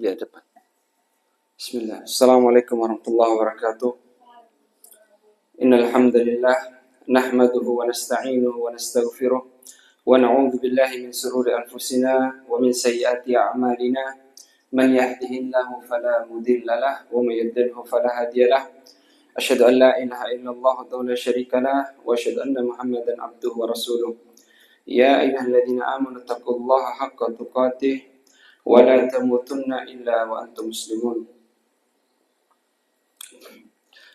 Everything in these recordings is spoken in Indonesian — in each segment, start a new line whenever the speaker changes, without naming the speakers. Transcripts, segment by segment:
Dia depan. Bismillah. Assalamualaikum warahmatullahi wabarakatuh. Innal hamdalillah nahmaduhu wa nasta'inuhu wa nastaghfiruh wa na'udzu billahi min shururi anfusina wa min sayyiati a'malina. Man yahdihillahu fala mudilla lahu wa may yudlilhu fala hadiya lahu. Asyhadu an la ilaha illallah wa la syarika lahu wa asyhadu anna Muhammadan abduhu wa rasuluh. Ya ayyuhalladzina amanu taqullaha haqqa tuqatih wa la tamutunna illa wa antum muslimun.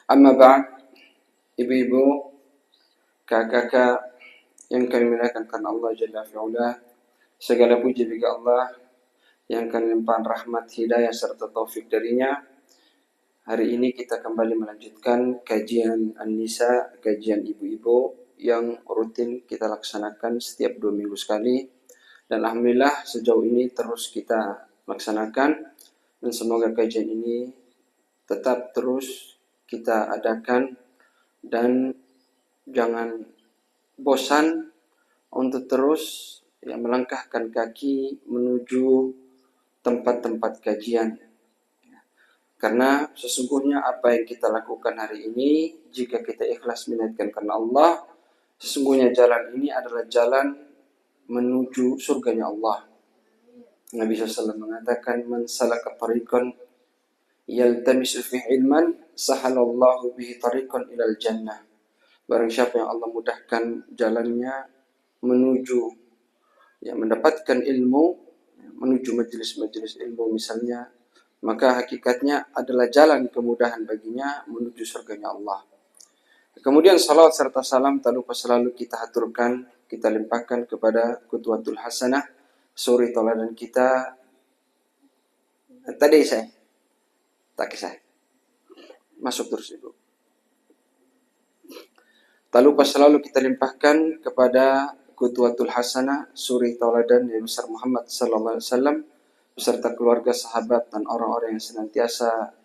Amma ba'd, ibu-ibu, kakak-kakak yang kami muliakan karena Allah Jalla fi'ula, segala puji bagi Allah yang akan melimpahkan rahmat, hidayah serta taufik darinya. Hari ini kita kembali melanjutkan kajian An-Nisa, kajian ibu-ibu yang rutin kita laksanakan setiap 2 minggu sekali. Dan alhamdulillah sejauh ini terus kita laksanakan, dan semoga kajian ini tetap terus kita adakan dan jangan bosan untuk terus melangkahkan kaki menuju tempat-tempat kajian. Karena sesungguhnya apa yang kita lakukan hari ini, jika kita ikhlas meniatkan karena Allah, sesungguhnya jalan ini adalah jalan menuju surganya Allah. Nabi SAW mengatakan, man salaka tariqan yaltamisu fi ilman sahalallahu bihi tariqan ilal jannah. Barang siapa yang Allah mudahkan jalannya menuju mendapatkan ilmu, menuju majelis-majelis ilmu misalnya, maka hakikatnya adalah jalan kemudahan baginya menuju surganya Allah. Kemudian salawat serta salam tak lupa selalu kita haturkan, kita limpahkan kepada qudwatul hasanah, suri tauladan kita. Tadi saya tak kisah. Masuk terus ibu. Tak lupa selalu kita limpahkan kepada qudwatul hasanah, suri tauladan Nabi besar Muhammad sallallahu alaihi wasallam beserta keluarga, sahabat dan orang-orang yang senantiasa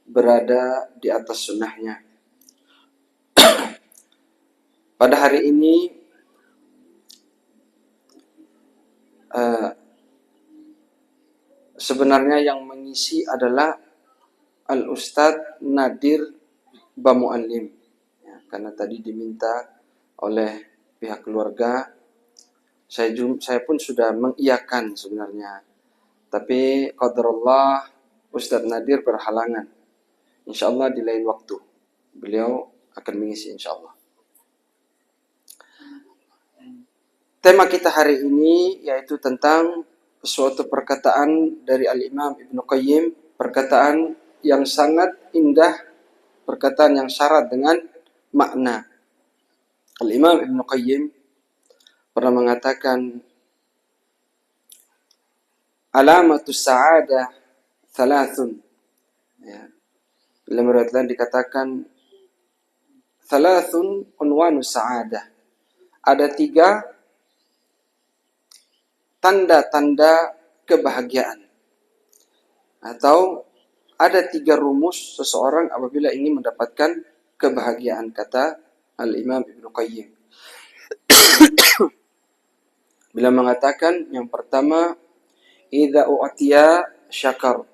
berada di atas sunnahnya. Pada hari ini sebenarnya yang mengisi adalah Al-Ustadz Nadir Bamu'alim, karena tadi diminta oleh pihak keluarga. Saya pun sudah mengiyakan sebenarnya, tapi qadarullah Ustadz Nadir berhalangan. InsyaAllah di lain waktu beliau akan mengisi insyaAllah. Tema kita hari ini yaitu tentang suatu perkataan dari Al-Imam Ibnu Qayyim, perkataan yang sangat indah, perkataan yang syarat dengan makna. Al-Imam Ibnu Qayyim pernah mengatakan, alamatus sa'adah thalathun. Dalam riwayat lain dikatakan thalathun unwanus sa'adah. Ada 3 tanda-tanda kebahagiaan, atau ada 3 rumus seseorang apabila ingin mendapatkan kebahagiaan, kata Al-Imam Ibnu Qayyim. Bila mengatakan yang pertama, idza u'tiya syakar,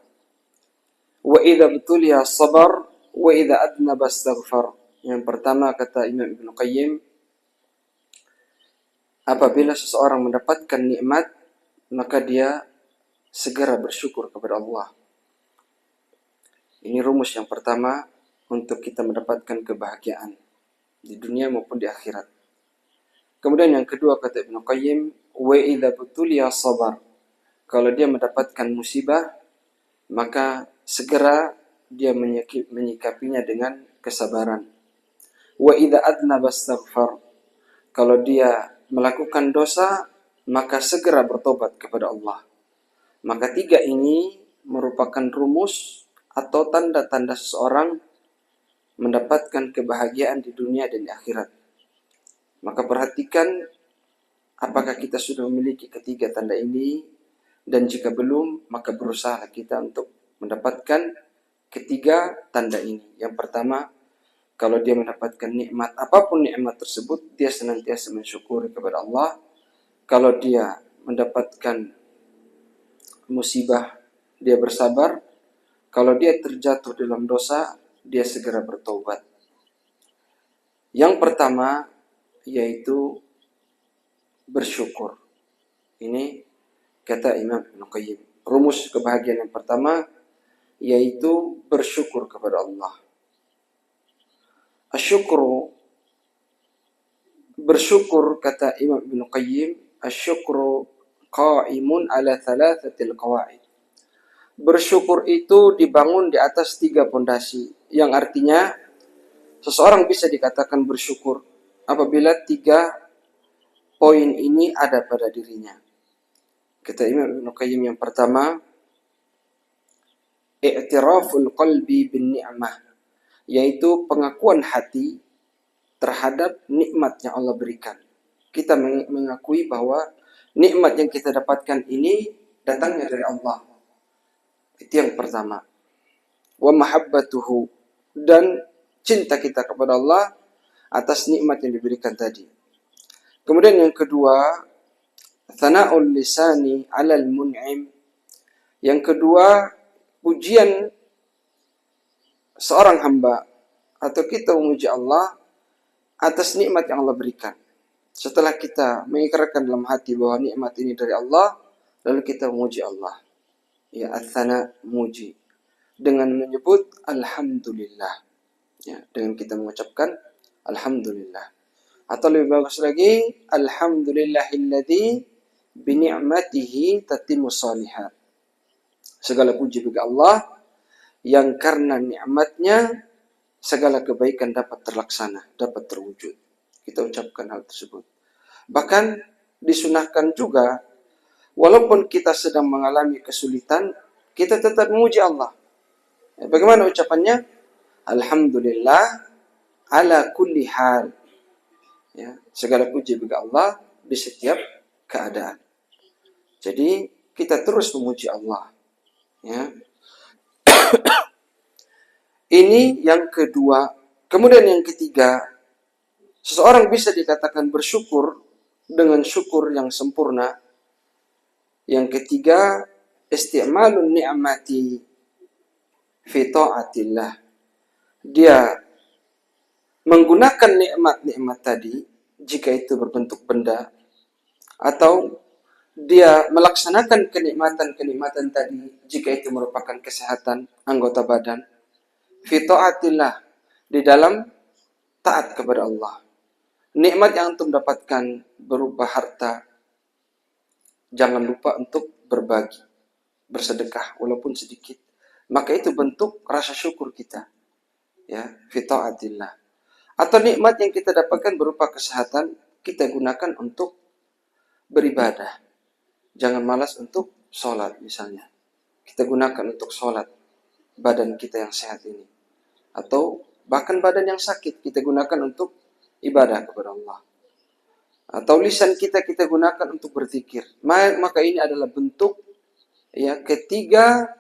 wa idza butuliya sabar, wa idza adnaba astaghfar. Yang pertama, kata Imam Ibnu Qayyim, apabila seseorang mendapatkan nikmat, maka dia segera bersyukur kepada Allah. Ini rumus yang pertama untuk kita mendapatkan kebahagiaan di dunia maupun di akhirat. Kemudian yang kedua, kata Ibnu Qayyim, wa idza butuliya sabar. Kalau dia mendapatkan musibah, maka segera dia menyikapinya dengan kesabaran. Wa idza adnaba astaghfar. Kalau dia melakukan dosa, maka segera bertobat kepada Allah. Maka 3 ini merupakan rumus atau tanda-tanda seseorang mendapatkan kebahagiaan di dunia dan di akhirat. Maka perhatikan apakah kita sudah memiliki 3 tanda ini, dan jika belum, maka berusaha kita untuk mendapatkan 3 tanda ini. Yang pertama, kalau dia mendapatkan nikmat, apapun nikmat tersebut, dia senantiasa mensyukuri kepada Allah. Kalau dia mendapatkan musibah, dia bersabar. Kalau dia terjatuh dalam dosa, dia segera bertobat. Yang pertama yaitu bersyukur. Ini kata Imam Ibn Qayyim. Rumus kebahagiaan yang pertama yaitu bersyukur kepada Allah. Asyukru, bersyukur kata Imam Ibn Qayyim, asyukru qaimun ala thalathatil qawaid. Bersyukur itu dibangun di atas 3 pondasi, yang artinya seseorang bisa dikatakan bersyukur apabila 3 poin ini ada pada dirinya. Kata Imam Ibn Qayyim, yang pertama, i'tiraful qalbi bin ni'mah, yaitu pengakuan hati terhadap nikmat yang Allah berikan. Kita mengakui bahwa nikmat yang kita dapatkan ini datangnya dari Allah. Itu yang pertama. Wa mahabbatuhu, dan cinta kita kepada Allah atas nikmat yang diberikan tadi. Kemudian yang kedua, thana'ul lisani 'alal mun'im. Yang kedua, pujian seorang hamba atau kita memuji Allah atas nikmat yang Allah berikan. Setelah kita mengikrarkan dalam hati bahwa nikmat ini dari Allah, lalu kita memuji Allah. Ya, ats-tsana, muji, dengan menyebut alhamdulillah. Ya, dengan kita mengucapkan alhamdulillah. Atau lebih bagus lagi, alhamdulillahilladzi bi ni'matihi tatimmus shalihat. Segala puji bagi Allah yang karena nikmatnya segala kebaikan dapat terlaksana, dapat terwujud. Kita ucapkan hal tersebut. Bahkan disunahkan juga, walaupun kita sedang mengalami kesulitan, kita tetap memuji Allah. Bagaimana ucapannya? Alhamdulillah ala kulli hal. Ya, segala puji bagi Allah di setiap keadaan. Jadi kita terus memuji Allah. Ya. Ini yang kedua. Kemudian yang ketiga, seseorang bisa dikatakan bersyukur dengan syukur yang sempurna. Yang ketiga, isti'malun ni'mati fi ta'atillah. Dia menggunakan nikmat-nikmat tadi, jika itu berbentuk benda, atau dia melaksanakan kenikmatan-kenikmatan tadi, jika itu merupakan kesehatan anggota badan, fi ta'atillah, di dalam taat kepada Allah. Nikmat yang antum dapatkan berupa harta, jangan lupa untuk berbagi, bersedekah walaupun sedikit. Maka itu bentuk rasa syukur kita. Ya, fi ta'atillah. Atau nikmat yang kita dapatkan berupa kesehatan, kita gunakan untuk beribadah. Jangan malas untuk sholat misalnya. Kita gunakan untuk sholat badan kita yang sehat ini. Atau bahkan badan yang sakit kita gunakan untuk ibadah kepada Allah. Atau lisan kita gunakan untuk berzikir. Maka ini adalah bentuk, ya, ketiga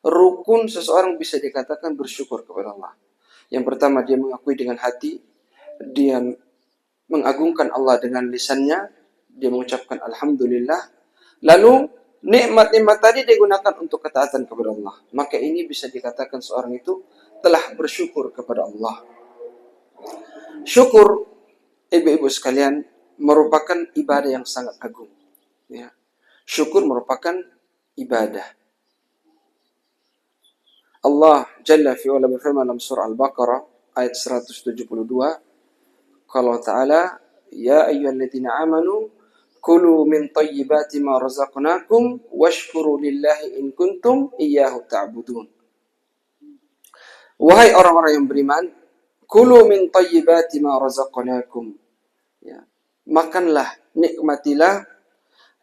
rukun seseorang bisa dikatakan bersyukur kepada Allah. Yang pertama, dia mengakui dengan hati, dia mengagungkan Allah dengan lisannya, dia mengucapkan alhamdulillah. Lalu nikmat-nikmat tadi digunakan untuk ketaatan kepada Allah. Maka ini bisa dikatakan seorang itu telah bersyukur kepada Allah. Syukur, ibu-ibu sekalian, merupakan ibadah yang sangat agung. Ya. Syukur merupakan ibadah. Allah Jalla fi'ala berfirman dalam surah Al-Baqarah ayat 172, kalau Ta'ala, ya ayyuhalladzina amanu kulu min thayyibati ma razaqnakum washkuru lillahi in kuntum iyyahu ta'budun. Wahai orang-orang yang beriman, kulu min thayyibati ma razaqnakum. Ya. Makanlah, nikmatilah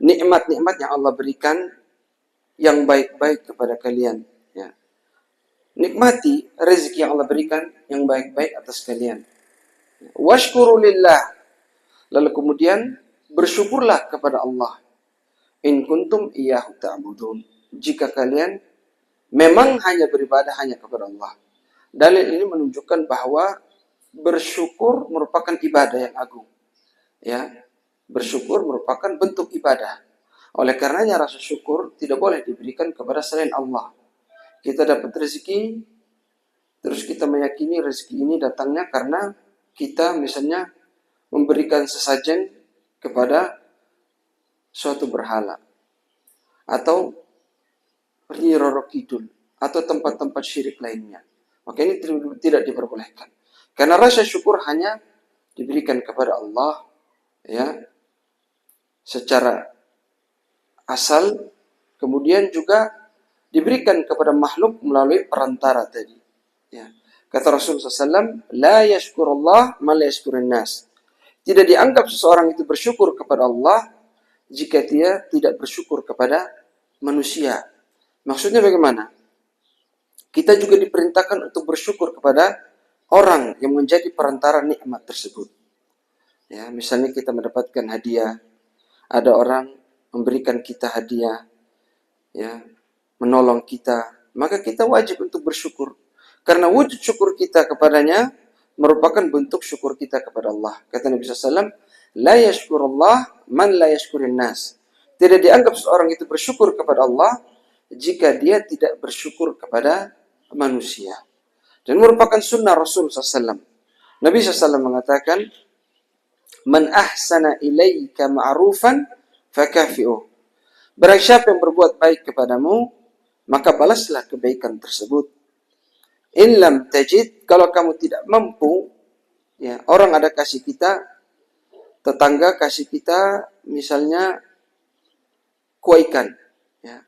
nikmat-nikmat yang Allah berikan yang baik-baik kepada kalian. Ya. Nikmati rezeki yang Allah berikan yang baik-baik atas kalian. Washkuru lillah. Lalu kemudian bersyukurlah kepada Allah. In kuntum iyyahu ta'budun. Jika kalian memang hanya beribadah hanya kepada Allah. Dalil ini menunjukkan bahwa bersyukur merupakan ibadah yang agung. Ya, bersyukur merupakan bentuk ibadah. Oleh karenanya rasa syukur tidak boleh diberikan kepada selain Allah. Kita dapat rezeki, terus kita meyakini rezeki ini datangnya karena kita misalnya memberikan sesajen kepada suatu berhala, atau Nyi Roro Kidul, atau tempat-tempat syirik lainnya. Maka ini tidak diperbolehkan. Karena rasa syukur hanya diberikan kepada Allah, ya, secara asal, kemudian juga diberikan kepada makhluk melalui perantara tadi. Ya. Kata Rasulullah SAW, la yashkurullah ma la yashkurin nas. Tidak dianggap seseorang itu bersyukur kepada Allah jika dia tidak bersyukur kepada manusia. Maksudnya bagaimana? Kita juga diperintahkan untuk bersyukur kepada orang yang menjadi perantara nikmat tersebut. Ya, misalnya kita mendapatkan hadiah, ada orang memberikan kita hadiah, ya, menolong kita, maka kita wajib untuk bersyukur. Karena wujud syukur kita kepadanya merupakan bentuk syukur kita kepada Allah. Kata Nabi SAW, la yashkurullah man la yashkurin nas. Tidak dianggap seorang itu bersyukur kepada Allah jika dia tidak bersyukur kepada manusia. Dan merupakan sunnah Rasul SAW. Nabi SAW mengatakan, man ahsana ilaika ma'rufan fakafi'uh. Barang siapa yang berbuat baik kepadamu, maka balaslah kebaikan tersebut. In lam tajid, kalau kamu tidak mampu, ya, orang ada kasih kita, tetangga kasih kita, misalnya kuah ikan, ya,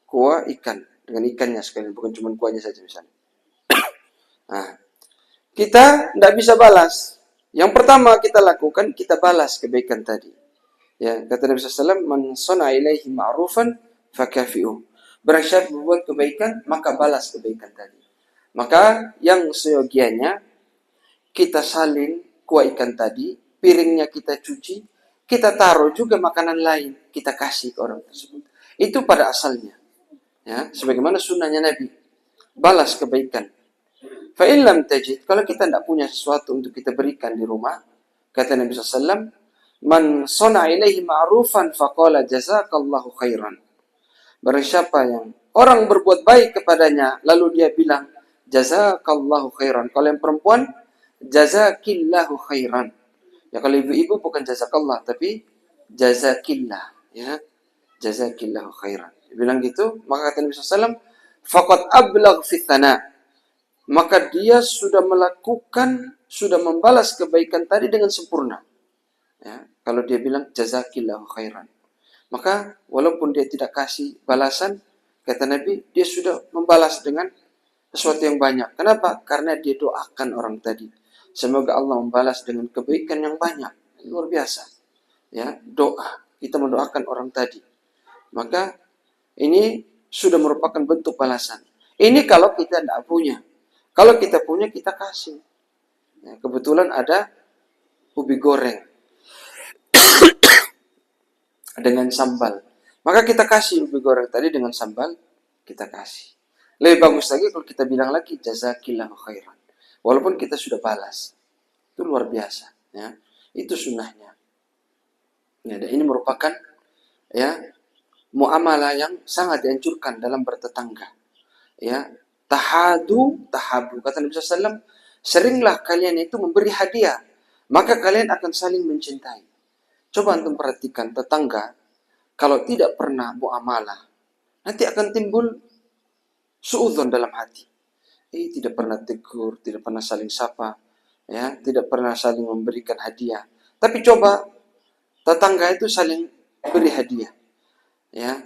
kuah ikan dengan ikannya sekalian, bukan cuma kuahnya saja misalnya. Nah, kita tidak bisa balas. Yang pertama kita lakukan, kita balas kebaikan tadi. Ya, kata Nabi SAW, man sona ilaihi ma'rufan fakafi'uh. Barang siapa berbuat kebaikan, maka balas kebaikan tadi. Maka yang seyogianya kita salin kuah ikan tadi, piringnya kita cuci, kita taruh juga makanan lain, kita kasih ke orang tersebut. Itu pada asalnya. Ya, sebagaimana sunnahnya Nabi. Balas kebaikan. Fa'in lam tajid, kalau kita tidak punya sesuatu untuk kita berikan di rumah, kata Nabi SAW, man sona ilaihi ma'rufan faqala jazakallahu khairan. Barang siapa yang orang berbuat baik kepadanya, lalu dia bilang, jazakallahu khairan. Kalau yang perempuan, jazakillahu khairan. Ya, kalau ibu-ibu bukan jazakallah, tapi jazakillah. Ya, jazakillahu khairan. Dia bilang gitu, maka kata Nabi SAW, faqad ablagh fi thana. Maka dia sudah melakukan, sudah membalas kebaikan tadi dengan sempurna. Ya, kalau dia bilang jazakillahu khairan, maka walaupun dia tidak kasih balasan, kata Nabi, dia sudah membalas dengan sesuatu yang banyak. Kenapa? Karena dia doakan orang tadi. Semoga Allah membalas dengan kebaikan yang banyak. Luar biasa. Ya, doa. Kita mendoakan orang tadi. Maka ini sudah merupakan bentuk balasan. Ini kalau kita tidak punya. Kalau kita punya, kita kasih. Ya, kebetulan ada ubi goreng dengan sambal. Maka kita kasih ubi goreng tadi dengan sambal, kita kasih. Lebih bagus lagi kalau kita bilang lagi jazakillahu khairan. Walaupun kita sudah balas. Itu luar biasa, ya. Itu sunnahnya. Ya, dan ini merupakan, ya, muamalah yang sangat dianjurkan dalam bertetangga. Ya, tahabu. Kata Nabi SAW, seringlah kalian itu memberi hadiah, maka kalian akan saling mencintai. Coba antum perhatikan tetangga, kalau tidak pernah muamalah, nanti akan timbul suudzon dalam hati. Tidak pernah tegur, tidak pernah saling sapa, ya, tidak pernah saling memberikan hadiah. Tapi coba tetangga itu saling beri hadiah, ya.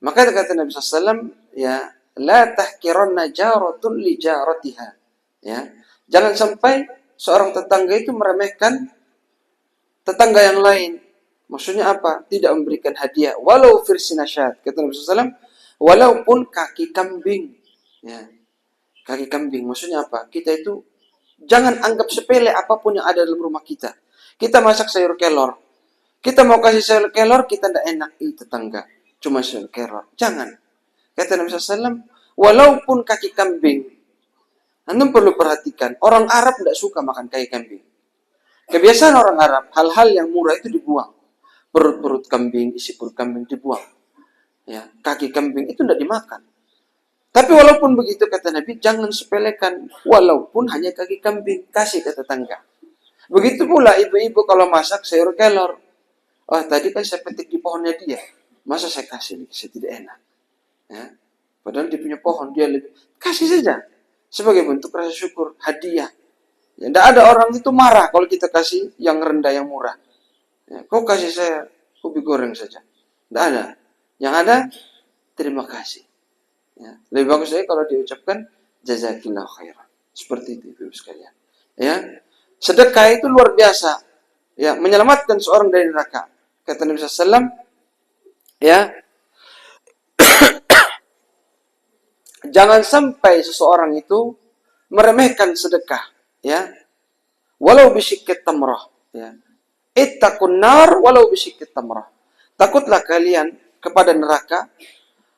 Maka kata Nabi SAW, ya, la tahkiranna jaratun li jaratiha. Ya, jangan sampai seorang tetangga itu meremehkan tetangga yang lain. Maksudnya apa? Tidak memberikan hadiah, walau firsinasyad. Kata Nabi SAW, walaupun kaki kambing. Ya, kaki kambing. Maksudnya apa? Kita itu jangan anggap sepele apapun yang ada dalam rumah kita. Kita masak sayur kelor. Kita mau kasih sayur kelor, kita tidak enak. Tetangga, cuma sayur kelor. Jangan. Kata Nabi SAW, walaupun kaki kambing. Anda perlu perhatikan, orang Arab tidak suka makan kaki kambing. Kebiasaan orang Arab, hal-hal yang murah itu dibuang. perut kambing, isi perut kambing dibuang. Ya, kaki kambing itu tidak dimakan. Tapi walaupun begitu kata Nabi, jangan sepelekan walaupun hanya kaki kambing, kasih ke tetangga. Begitu pula ibu-ibu kalau masak sayur kelor. Oh, tadi kan saya petik di pohonnya dia. Masa saya kasih, saya tidak enak. Ya. Padahal dia punya pohon, dia lebih kasih saja sebagai bentuk rasa syukur, hadiah. Ya, tidak ada orang itu marah kalau kita kasih yang rendah, yang murah. Ya, kau kasih saya ubi goreng saja. Tidak ada. Yang ada, terima kasih. Ya, lebih bagus saya kalau diucapkan jazakillahu khairan. Seperti itu ibu sekalian. Ya, sedekah itu luar biasa. Ya, menyelamatkan seorang dari neraka. Kata Nabi SAW, ya, jangan sampai seseorang itu meremehkan sedekah. Ya, walau bisyikit tamrah. Ya, ittaqun nar walau bisyikit tamrah. Takutlah kalian kepada neraka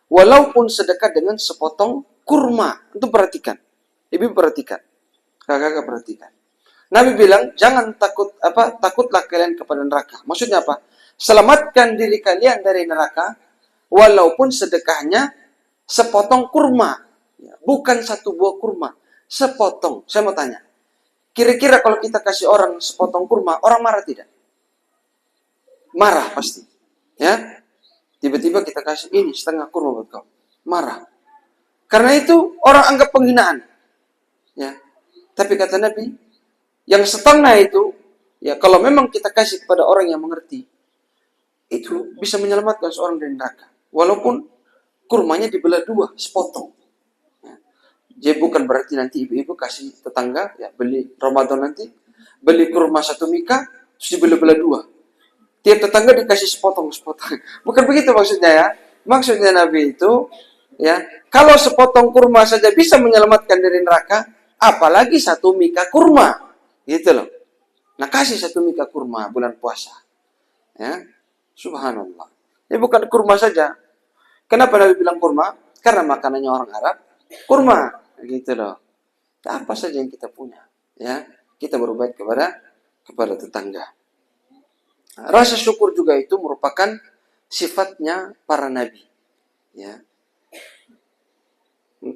walaupun sedekah dengan sepotong kurma. Itu perhatikan. Ibu perhatikan. Kakak perhatikan. Nabi bilang, jangan takutlah kalian kepada neraka. Maksudnya apa? Selamatkan diri kalian dari neraka walaupun sedekahnya sepotong kurma. Bukan satu buah kurma. Sepotong. Saya mau tanya. Kira-kira kalau kita kasih orang sepotong kurma, orang marah tidak? Marah pasti. Ya, tiba-tiba kita kasih ini setengah kurma buat kau. Marah. Karena itu orang anggap penghinaan. Ya. Tapi kata Nabi, yang setengah itu, ya kalau memang kita kasih kepada orang yang mengerti, itu bisa menyelamatkan seorang dari neraka. Walaupun kurmanya dibelah dua, sepotong. Ya. Jadi bukan berarti nanti ibu-ibu kasih tetangga, ya beli Ramadan nanti, beli kurma satu mika, terus dibelah-belah dua. Tiap tetangga dikasih sepotong-sepotong. Bukan begitu maksudnya ya. Maksudnya Nabi itu, ya, kalau sepotong kurma saja bisa menyelamatkan dari neraka, apalagi satu mika kurma. Gitu loh. Nah, kasih satu mika kurma bulan puasa. Ya, subhanallah. Ini bukan kurma saja. Kenapa Nabi bilang kurma? Karena makanannya orang Arab, kurma. Gitu loh. Apa saja yang kita punya. Ya, kita berbuat kepada tetangga. Rasa syukur juga itu merupakan sifatnya para nabi. Ya.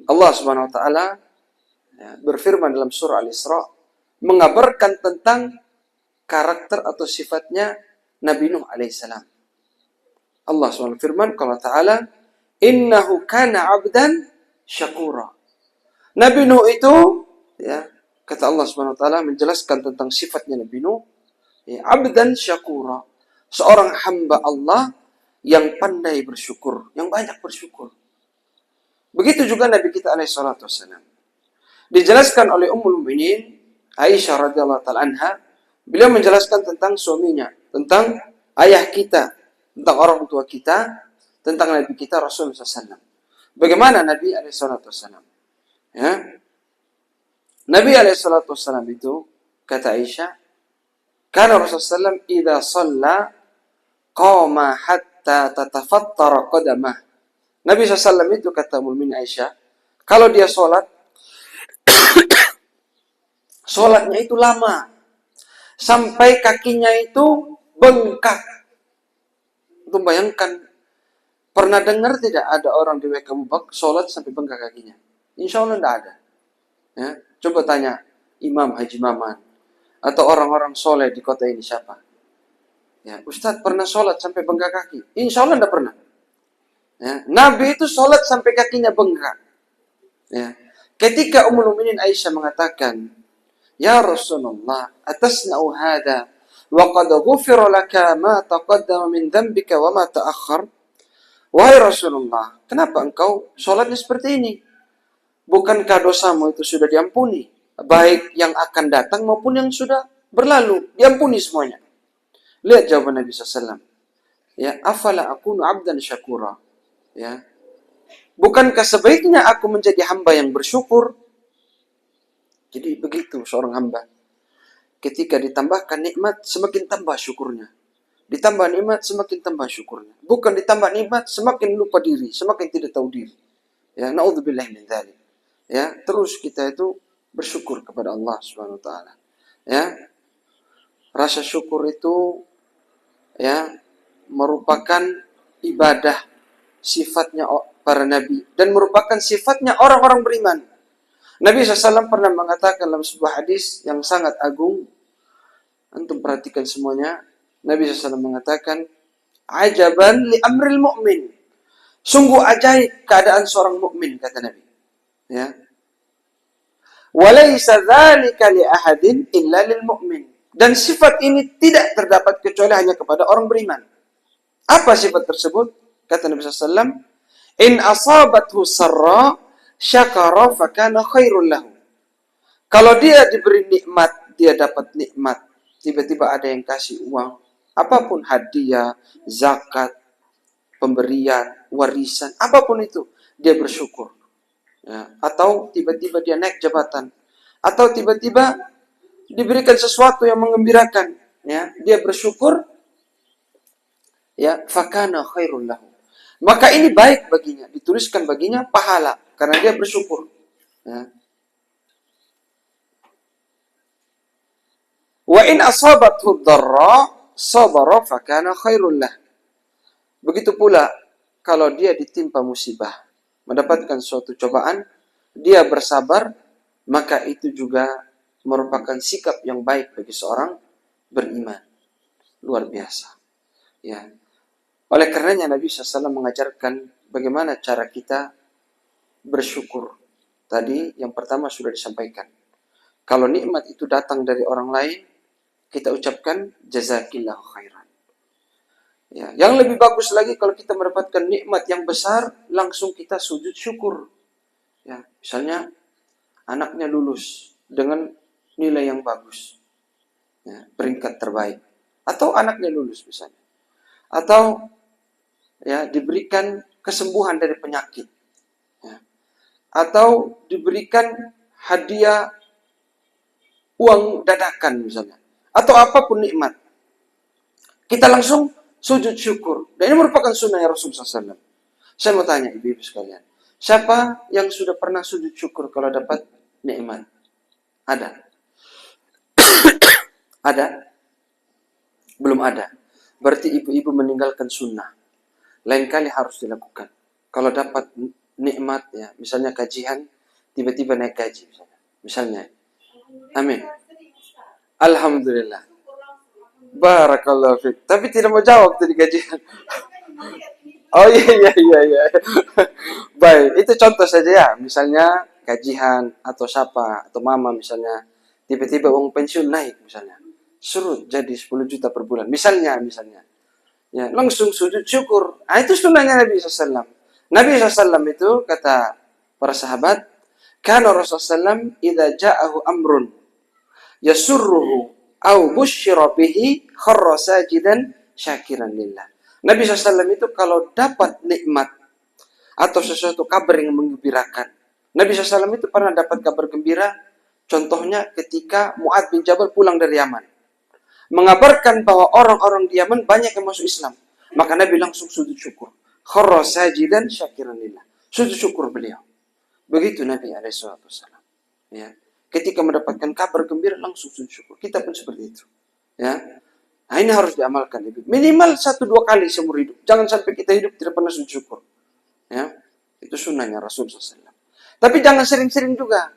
Allah Subhanahu wa taala berfirman dalam surah Al-Isra mengabarkan tentang karakter atau sifatnya Nabi Nuh alaihissalam. Allah SWT firman kalau Ta'ala, innahu kana abdan syakura. Nabi Nuh itu, ya, kata Allah SWT menjelaskan tentang sifatnya Nabi Nuh, ya, abdan syakura. Seorang hamba Allah yang pandai bersyukur, yang banyak bersyukur. Begitu juga Nabi kita alaihissalatu wassalam. Dijelaskan oleh Ummul Mukminin Aisyah radhiyallahu ta'ala anha, beliau menjelaskan tentang suaminya, tentang ayah kita, tentang orang tua kita, tentang Nabi kita Rasulullah SAW. Bagaimana Nabi SAW? Ya. Nabi SAW itu, kata Aisyah, karena Rasulullah SAW, idha salla, qama hatta tatafattara qadamah. Nabi SAW itu, kata Mukmin Aisyah, kalau dia sholat, sholatnya itu lama. Sampai kakinya itu bengkak. Itu bayangkan. Pernah dengar tidak ada orang di WK Mubak sholat sampai bengkak kakinya? Insya Allah tidak ada. Ya, coba tanya Imam Haji Maman. Atau orang-orang soleh di kota ini siapa? Ya, Ustadz pernah sholat sampai bengkak kaki? Insya Allah tidak pernah. Ya, Nabi itu sholat sampai kakinya bengkak. Ya. Ketika Ummul Mukminin Aisyah mengatakan, ya Rasulullah, atasna'u hadha wa qad ghufira laka ma taqaddama min dhanbika wa ma ta'akhkhar. Wahai Rasulullah, kenapa engkau sholatnya seperti ini? Bukankah dosamu itu sudah diampuni? Baik yang akan datang maupun yang sudah berlalu, diampuni semuanya. Lihat jawaban Nabi SAW. Ya, afala akunu abdan syakura. Ya. Bukankah sebaiknya aku menjadi hamba yang bersyukur? Jadi begitu seorang hamba. Ketika ditambahkan nikmat, semakin tambah syukurnya. Ditambah nikmat, semakin tambah syukurnya. Bukan ditambah nikmat, semakin lupa diri, semakin tidak tahu diri. Ya, naudzubillah min dzalik. Ya, terus kita itu bersyukur kepada Allah Subhanahu wa taala. Ya. Rasa syukur itu, ya, merupakan ibadah sifatnya para nabi dan merupakan sifatnya orang-orang beriman. Nabi SAW pernah mengatakan dalam sebuah hadis yang sangat agung, antum perhatikan semuanya. Nabi SAW mengatakan, ajaban li amril mu'min. Sungguh ajaib keadaan seorang mukmin, kata Nabi. Ya. Walaysa dzalika li ahadin illa lil mu'min. Dan sifat ini tidak terdapat kecuali hanya kepada orang beriman. Apa sifat tersebut? Kata Nabi SAW, in asabathu sarra syakara fakana khairul lahu. Kalau dia diberi nikmat, dia dapat nikmat. Tiba-tiba ada yang kasih uang. Apapun hadiah, zakat, pemberian, warisan, apapun itu. Dia bersyukur. Ya. Atau tiba-tiba dia naik jabatan. Atau tiba-tiba diberikan sesuatu yang mengembirakan. Ya. Dia bersyukur. Ya, fakana khairul lahu. Maka ini baik baginya. Dituliskan baginya pahala. Karena dia bersyukur. Ya. Wa in asabathu dharra sabara fakana khairul lah. Begitu pula kalau dia ditimpa musibah, mendapatkan suatu cobaan, dia bersabar, maka itu juga merupakan sikap yang baik bagi seorang beriman. Luar biasa. Ya. Oleh karenanya Nabi SAW mengajarkan bagaimana cara kita bersyukur. Tadi yang pertama sudah disampaikan. Kalau nikmat itu datang dari orang lain, kita ucapkan jazakillahu khairan. Ya, yang lebih bagus lagi kalau kita mendapatkan nikmat yang besar, langsung kita sujud syukur. Ya, misalnya anaknya lulus dengan nilai yang bagus. Ya, peringkat terbaik. Atau anaknya lulus misalnya. Atau ya diberikan kesembuhan dari penyakit. Ya. Atau diberikan hadiah uang dadakan misalnya. Atau apapun nikmat. Kita langsung sujud syukur. Dan ini merupakan sunnah Rasulullah SAW. Saya mau tanya ibu-ibu sekalian. Siapa yang sudah pernah sujud syukur kalau dapat nikmat? Ada? Ada? Belum ada. Berarti ibu-ibu meninggalkan sunnah. Lain kali harus dilakukan. Kalau dapat nikmat, ya, misalnya kajian, tiba-tiba naik gaji. Misalnya. Amin. Alhamdulillah. Barakallahu fiik. Tapi tidak mau jawab tadi gajian. Oh iya. Baik, itu contoh saja ya. Misalnya gajian atau siapa atau mama misalnya tiba-tiba uang pensiun naik misalnya. Surut jadi 10 juta per bulan. Misalnya. Ya, langsung sujud syukur. Nah, itu sunnahnya Nabi SAW. Nabi SAW itu kata para sahabat, kana Rasulullah SAW idza ja'ahu amrun yasurruhu au busyira bihi kharra sajidan syakiran lillah. Nabi SAW itu kalau dapat nikmat atau sesuatu kabar yang menggembirakan. Nabi SAW itu pernah dapat kabar gembira, contohnya ketika Mu'adz bin Jabal pulang dari Yaman. Mengabarkan bahwa orang-orang di Yaman banyak yang masuk Islam. Maka Nabi langsung sujud syukur. Kharra sajidan syakiran lillah. Sujud syukur beliau. Begitu Nabi SAW. Ya. Ketika mendapatkan kabar gembira langsung sujud syukur. Kita pun seperti itu. Ya. Nah, ini harus diamalkan. Minimal 1-2 kali seumur hidup. Jangan sampai kita hidup tidak pernah sujud syukur. Ya. Itu sunnahnya Rasulullah SAW. Tapi jangan sering-sering juga.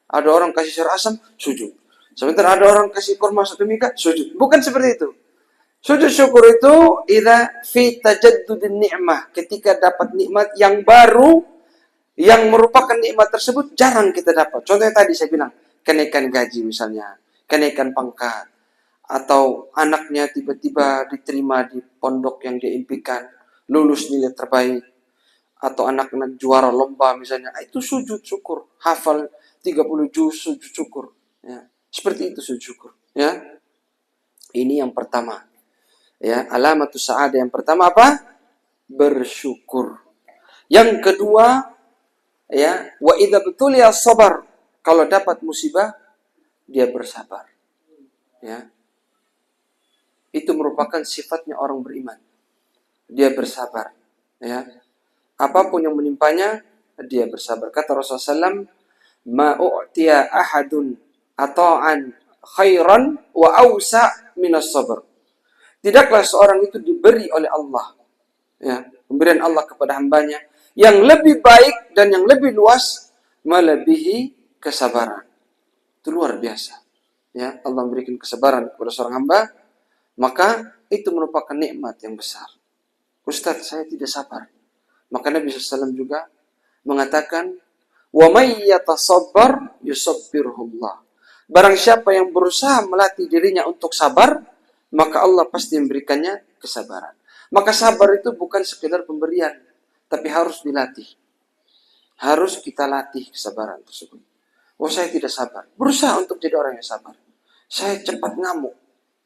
Ada orang kasih sayur asam, sujud. Sementara ada orang kasih kurma 1 mika, sujud. Bukan seperti itu. Sujud syukur itu idza fi tajaddudin ni'mah, ketika dapat nikmat yang baru yang merupakan nikmat tersebut jarang kita dapat. Contohnya tadi saya bilang, kenaikan gaji misalnya, kenaikan pangkat, atau anaknya tiba-tiba diterima di pondok yang dia impikan, lulus nilai terbaik, atau anak-anak juara lomba misalnya, itu sujud syukur, hafal 30 juz sujud syukur. Ya. Seperti itu sujud syukur. Ya. Ini yang pertama. Ya, alamatus sa'adah yang pertama apa? Bersyukur. Yang kedua, ya, wa idza betuliya sabar. Kalau dapat musibah, dia bersabar. Ya. Itu merupakan sifatnya orang beriman. Dia bersabar. Ya. Apapun yang menimpanya, dia bersabar. Kata Rasulullah SAW, ma u'tiya ahadun ata'an khairan wa awsa' minas sabr. Tidaklah seorang itu diberi oleh Allah, ya, pemberian Allah kepada hambanya yang lebih baik dan yang lebih luas melebihi kesabaran. Itu luar biasa. Ya, Allah memberikan kesabaran kepada seorang hamba, maka itu merupakan nikmat yang besar. Ustaz, saya tidak sabar. Maka Nabi SAW juga mengatakan, wa may yatasabbar yusabbirhullah. Barang siapa yang berusaha melatih dirinya untuk sabar, maka Allah pasti memberikannya kesabaran. Maka sabar itu bukan sekedar pemberian, tapi harus dilatih. Harus kita latih kesabaran tersebut. Oh, saya tidak sabar. Berusaha untuk jadi orang yang sabar. Saya cepat ngamuk,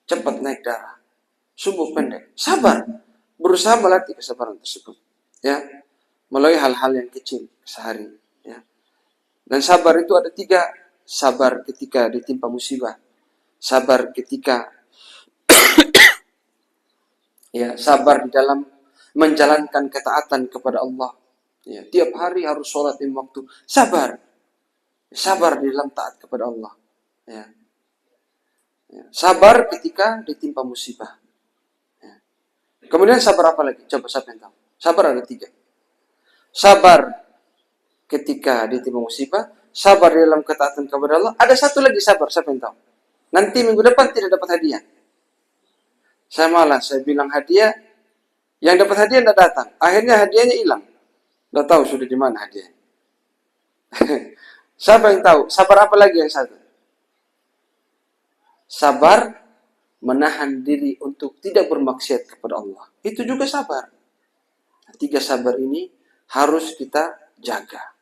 cepat naik darah, sumbu pendek. Sabar. Berusaha melatih kesabaran tersebut. Ya, melalui hal-hal yang kecil sehari. Ya. Dan sabar itu ada 3. Sabar ketika ditimpa musibah. Sabar ketika sabar di dalam menjalankan ketaatan kepada Allah. Ya, tiap hari harus sholat 5 waktu. Sabar. Sabar di dalam taat kepada Allah. Ya. Ya. Sabar ketika ditimpa musibah. Ya. Kemudian sabar apa lagi? Coba siapa yang tahu? Sabar ada 3. Sabar ketika ditimpa musibah. Sabar di dalam ketaatan kepada Allah. Ada satu lagi sabar. Siapa yang tahu? Nanti minggu depan tidak dapat hadiah. Saya malas, saya bilang hadiah, yang dapat hadiah tidak datang. Akhirnya hadiahnya hilang. Tidak tahu sudah di mana hadiahnya. Siapa yang tahu? Sabar apa lagi yang satu? Sabar menahan diri untuk tidak bermaksiat kepada Allah. Itu juga sabar. 3 sabar ini harus kita jaga.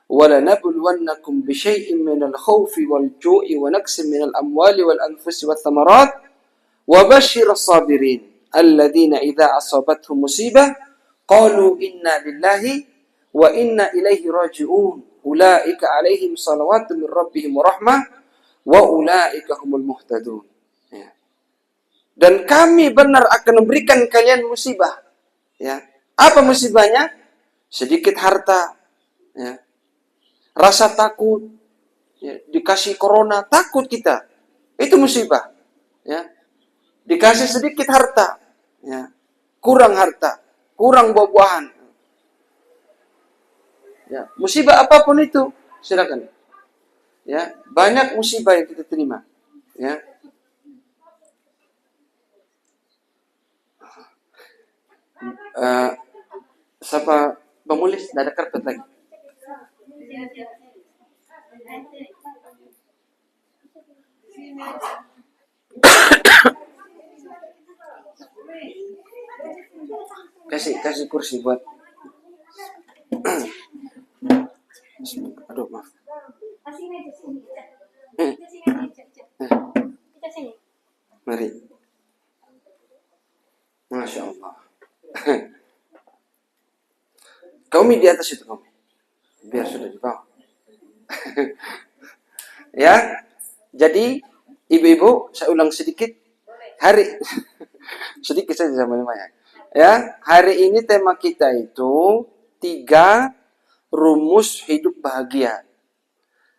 وَلَنَبْلُوَنَّكُمْ بِشَيْءٍ مِنَ الْخَوْفِ وَالْجُوعِ وَنَقْصٍ مِنَ الْأَمْوَالِ وَالْأَنْفُسِ وَالثَّمَرَاتِ وَبَشِّرِ الصَّابِرِينَ الَّذِينَ إِذَا أَصَابَتْهُمْ مُصِيبَةٌ قَالُوا إِنَّا لِلَّهِ وَإِنَّا إِلَيْهِ رَاجِعُونَ أُولَئِكَ عَلَيْهِمْ صَلَوَاتٌ مِنْ رَبِّهِمْ وَرَحْمَةٌ وَأُولَئِكَ هُمُ الْمُهْتَدُونَ. Dan kami benar akan memberikan kalian musibah. Ya. Apa musibahnya? Sedikit harta, ya. Rasa takut, ya. Dikasih corona, takut kita. Itu musibah. Ya. Dikasih sedikit harta, ya. Kurang harta, kurang buah-buahan. Ya. Musibah apapun itu, silakan. Ya. Banyak musibah yang kita terima. Ya. Siapa penulis? Tidak ada karpet lagi. Kasih kursi buat. Aduh, maaf. Mari. Masya Allah. Kaumi di atas itu, kaumi. Biar sudah di bawah. Ya. Jadi, ibu-ibu, saya ulang sedikit. Sedikit saja sama ya. Ya, hari ini tema kita itu 3 rumus hidup bahagia.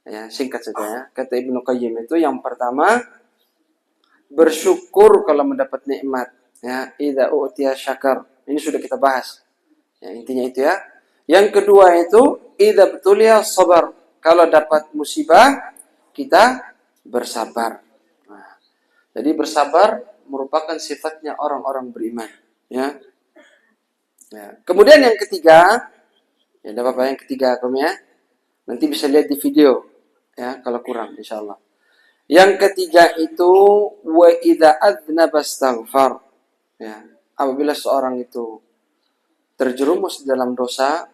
Ya, singkat saja ya. Kata Ibnu Qayyim itu yang pertama, bersyukur kalau mendapat nikmat. Ya, idza u'tiya syakar. Ini sudah kita bahas. Ya, intinya itu ya. Yang kedua itu idza btuliya sabar. Kalau dapat musibah, kita bersabar. Nah, jadi bersabar merupakan sifatnya orang-orang beriman. Ya. Ya. Kemudian yang ketiga, ya tidak apa-apa yang ketiga kamu ya. Nanti bisa lihat di video. Ya, kalau kurang insyaallah. Yang ketiga itu wa idza adznaba astaghfar. Ya, apabila seorang itu terjerumus dalam dosa,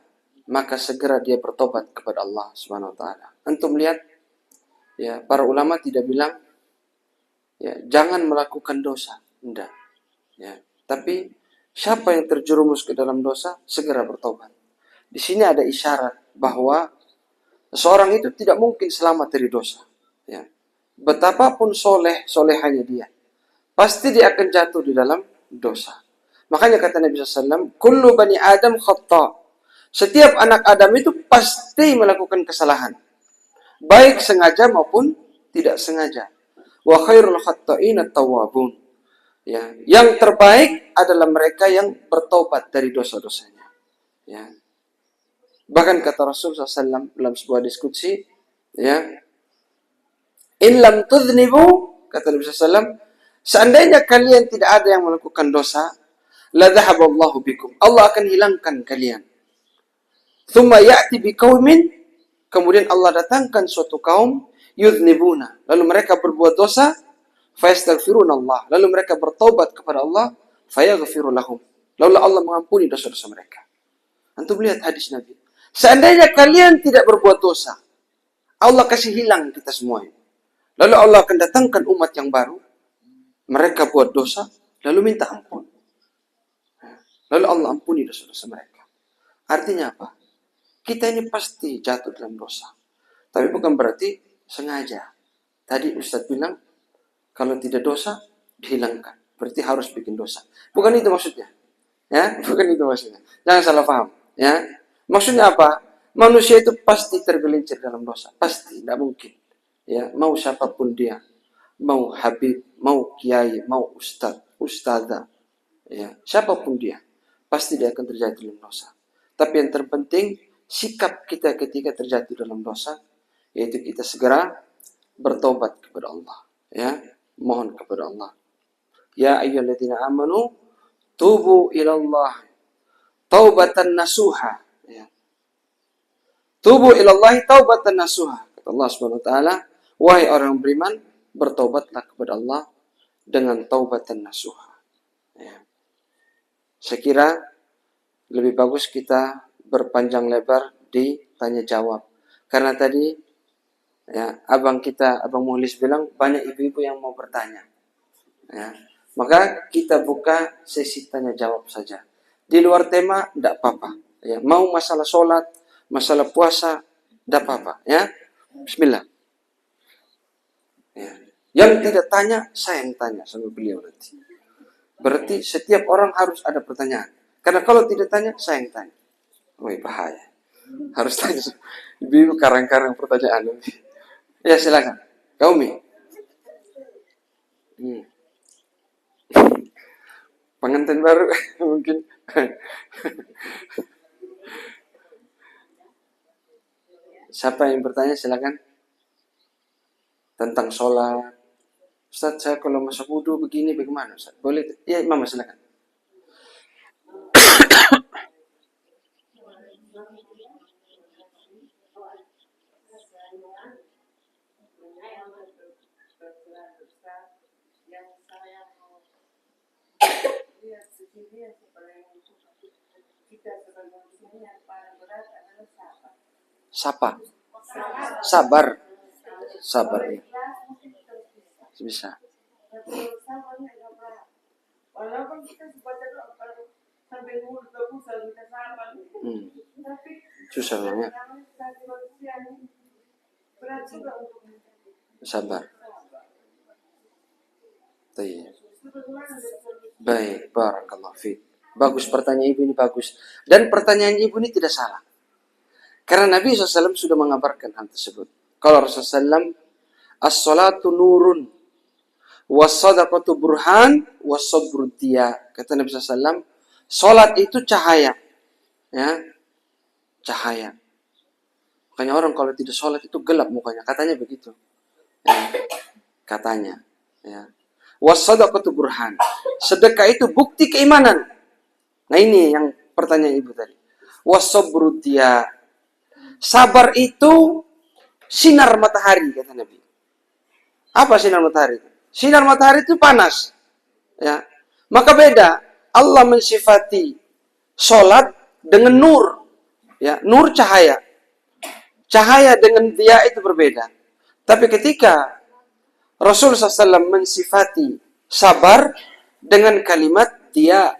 maka segera dia bertobat kepada Allah Subhanahu wa taala. Antum lihat ya, para ulama tidak bilang ya, jangan melakukan dosa. Tidak. Ya, tapi siapa yang terjerumus ke dalam dosa, segera bertobat. Di sini ada isyarat bahwa seorang itu tidak mungkin selamat dari dosa. Ya. Betapapun solehanya dia, pasti dia akan jatuh di dalam dosa. Makanya kata Nabi SAW, kullu bani Adam khata. Setiap anak Adam itu pasti melakukan kesalahan. Baik sengaja maupun tidak sengaja. Wa khairul khatta'in at-tawwabun. Ya, yang terbaik adalah mereka yang bertobat dari dosa-dosanya. Ya. Bahkan kata Rasulullah SAW dalam sebuah diskusi, ya, in lam tudhnibu, kata Nabi SAW, seandainya kalian tidak ada yang melakukan dosa, la dhahaballahu bikum. Allah akan hilangkan kalian. Thumma ya'ti biqaumin, kemudian Allah datangkan suatu kaum yudhnibuna, lalu mereka berbuat dosa, fayastaghfirunallah, lalu mereka bertobat kepada Allah, fayaghfiru lahum, lalu Allah mengampuni dosa-dosa mereka. Antum lihat hadis Nabi. Seandainya kalian tidak berbuat dosa, Allah kasih hilang kita semua. Lalu Allah akan datangkan umat yang baru, mereka buat dosa, lalu minta ampun. Lalu Allah ampuni dosa-dosa mereka. Artinya apa? Kita ini pasti jatuh dalam dosa. Tapi bukan berarti sengaja. Tadi Ustadz bilang, kalau tidak dosa, dihilangkan. Berarti harus bikin dosa. Bukan itu maksudnya. Ya, bukan itu maksudnya. Jangan salah paham. Ya, maksudnya apa? Manusia itu pasti tergelincir dalam dosa. Pasti, tidak mungkin. Ya, mau siapapun dia. Mau habib, mau kiai, mau ustadzah. Ya, siapapun dia. Pasti dia akan terjadi dalam dosa. Tapi yang terpenting, sikap kita ketika terjatuh dalam dosa, yaitu kita segera bertobat kepada Allah. Ya, mohon kepada Allah. Ya ayyuhalladzina amanu tubu ilallah taubatan nasuha. Ya. Tubu ilallahi taubatan nasuha. Kata Allah Subhanahu wa taala, wahai orang beriman, bertobatlah kepada Allah dengan taubatan nasuha. Ya. Saya kira lebih bagus kita berpanjang lebar di tanya jawab. Karena tadi ya, abang Muhlis bilang banyak ibu-ibu yang mau bertanya. Ya. Maka kita buka sesi tanya jawab saja. Di luar tema tidak apa-apa. Ya. Mau masalah sholat, masalah puasa, tidak apa-apa. Ya. Bismillah. Ya. Yang tidak tanya, saya yang tanya sama beliau nanti. Berarti setiap orang harus ada pertanyaan. Karena kalau tidak tanya, saya yang tanya. Wih, bahaya. Harus tanya. Ibu karang-karang pertanyaan nanti. Ya, silakan. Kaumi. Pengantin baru mungkin. Siapa yang bertanya, silakan. Tentang sholat. Ustaz, saya kalau masa wudu begini bagaimana Ustaz? Boleh? Ya, Mama silakan. Sapa. Sabar. Sabar ya. Bisa. Susah ya. Sabar. Baik, barakallahu fiik. Bagus pertanyaan ibu ini, bagus. Dan pertanyaan ibu ini tidak salah. Karena Nabi SAW sudah mengabarkan hal tersebut. Kalau Rasulullah SAW, as-salatu nurun, was-sadaqatu burhan, was-sabru diya. Kata Nabi SAW, salat itu cahaya. Ya, cahaya. Makanya orang kalau tidak salat itu gelap mukanya. Katanya begitu. Ya, katanya. Ya. Was-sadaqatu burhan. Sedekah itu bukti keimanan. Nah ini yang pertanyaan ibu tadi. Was-sabru diya. Sabar itu sinar matahari, kata Nabi. Apa sinar matahari? Sinar matahari itu panas. Ya. Maka beda. Allah mensifati sholat dengan nur. Ya, nur cahaya. Cahaya dengan dia itu berbeda. Tapi ketika Rasulullah SAW mensifati sabar dengan kalimat dia,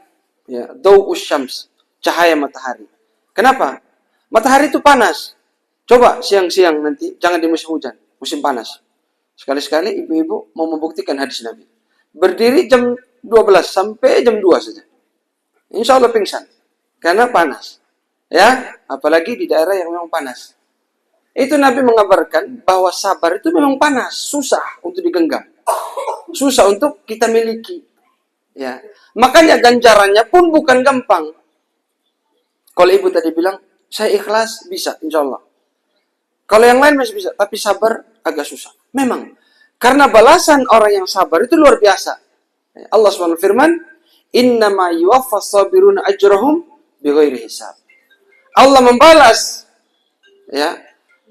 ya, daw'us syams, cahaya matahari. Kenapa? Matahari itu panas. Coba siang-siang nanti, jangan di musim hujan, musim panas. Sekali-sekali ibu-ibu mau membuktikan hadis Nabi. Berdiri jam 12 sampai jam 2 saja. Insya Allah pingsan. Karena panas. Ya, apalagi di daerah yang memang panas. Itu Nabi mengabarkan bahwa sabar itu memang panas. Susah untuk digenggam. Susah untuk kita miliki. Ya, makanya ganjarannya pun bukan gampang. Kalau ibu tadi bilang, saya ikhlas, bisa, insya Allah. Kalau yang lain masih bisa, tapi sabar agak susah. Memang, karena balasan orang yang sabar itu luar biasa. Allah SWT firman, innama yuwaffas sabiruna ajrahum bighairi hisab. Allah membalas, ya,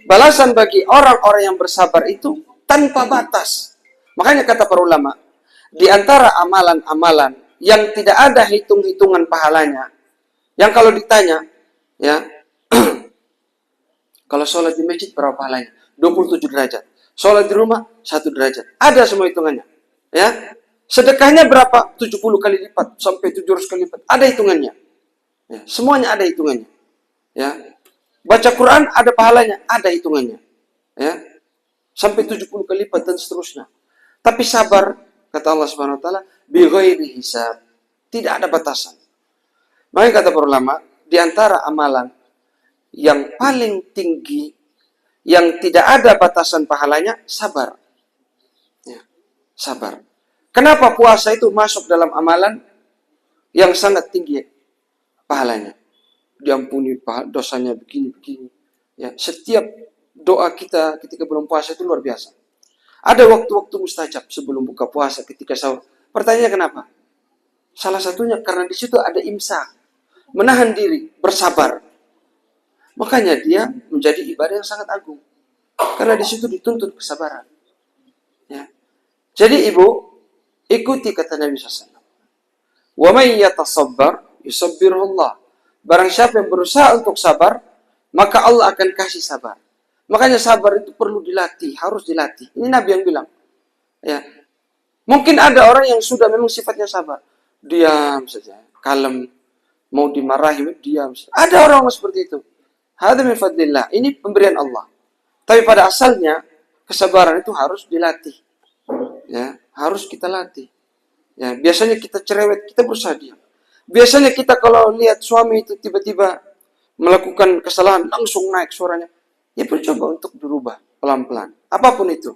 balasan bagi orang-orang yang bersabar itu tanpa batas. Makanya kata para ulama, di antara amalan-amalan yang tidak ada hitung-hitungan pahalanya, yang kalau ditanya, ya, kalau sholat di masjid berapa pahalanya? 27 derajat. Sholat di rumah 1 derajat. Ada semua hitungannya. Ya, sedekahnya berapa? 70 kali lipat sampai 700 kali lipat. Ada hitungannya. Ya, semuanya ada hitungannya. Ya, baca Quran ada pahalanya, ada hitungannya. Ya, sampai 70 kali lipat dan seterusnya. Tapi sabar, kata Allah Subhanahu wa taala, bi ghairi hisab. Tidak ada batasan. Makanya kata para ulama, di antara amalan yang paling tinggi, yang tidak ada batasan pahalanya, sabar. Ya, sabar. Kenapa puasa itu masuk dalam amalan yang sangat tinggi pahalanya? Diampuni dosanya begini-begini. Ya, setiap doa kita ketika belum puasa itu luar biasa. Ada waktu-waktu mustajab sebelum buka puasa, ketika sahur. Pertanyaannya kenapa? Salah satunya karena di situ ada imsak, menahan diri, bersabar. Makanya dia menjadi ibadah yang sangat agung. Karena di situ dituntut kesabaran. Ya. Jadi ibu, ikuti kata Nabi SAW. Wa may yatasabbar yusabbirullah. Barang siapa yang berusaha untuk sabar, maka Allah akan kasih sabar. Makanya sabar itu perlu dilatih, harus dilatih. Ini Nabi yang bilang. Ya. Mungkin ada orang yang sudah memang sifatnya sabar. Diam saja, kalem. Mau dimarahi, diam saja. Ada orang seperti itu. Hadza min fadlillah. Ini pemberian Allah. Tapi pada asalnya, kesabaran itu harus dilatih. Ya, harus kita latih. Ya, biasanya kita cerewet, kita berusaha diam. Biasanya kita kalau lihat suami itu tiba-tiba melakukan kesalahan, langsung naik suaranya. Ya bercoba untuk berubah pelan-pelan. Apapun itu.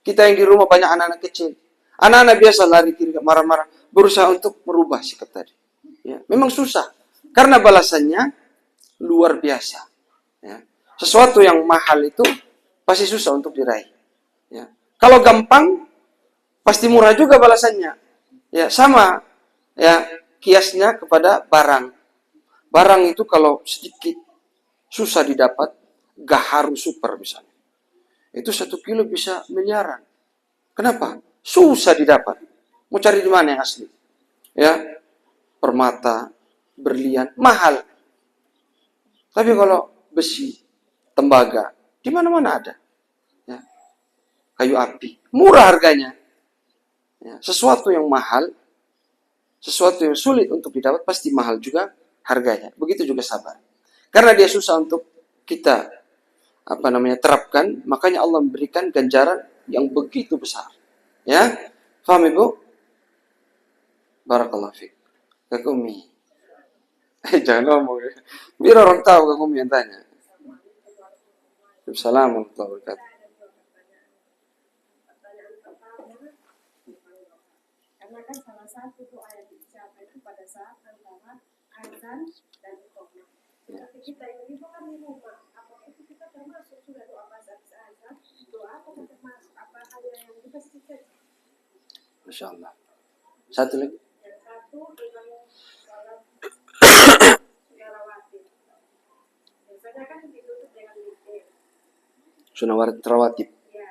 Kita yang di rumah banyak anak-anak kecil. Anak-anak biasa lari kiri, marah-marah. Berusaha untuk merubah sikap tadi. Ya, memang susah. Karena balasannya luar biasa. Ya. Sesuatu yang mahal itu pasti susah untuk diraih. Ya. Kalau gampang, pasti murah juga balasannya. Ya, sama. Ya, kiasnya kepada barang. Barang itu kalau sedikit susah didapat, gaharu super misalnya. Itu 1 kilo bisa miliaran. Kenapa? Susah didapat. Mau cari di mana yang asli? Ya, permata, berlian, mahal. Tapi kalau besi, tembaga, di mana-mana ada. Ya. Kayu api, murah harganya. Ya. Sesuatu yang mahal, sesuatu yang sulit untuk didapat, pasti mahal juga harganya. Begitu juga sabar. Karena dia susah untuk kita terapkan, makanya Allah memberikan ganjaran yang begitu besar. Ya, paham ibu? Barakallahu fiik. Kak Umi. Jangan ngomong ya. Biar orang tahu Kak Umi yang tanya. Assalamualaikum warahmatullahi wabarakatuh.
Karena kan salah satu doa yang diucapkan itu pada saat antara azan dan iqamah. Tapi kita ini kan di rumah, apa itu kita termasuk sudah doa pas habis azan, doa apa termasuk apa hanya yang kita sedikit.
Masya Allah. Satu lagi.
Yang satu dengan salat rawatib. Biasanya kan ditutup dengan witir.
Sunnah rawatib.
Ya.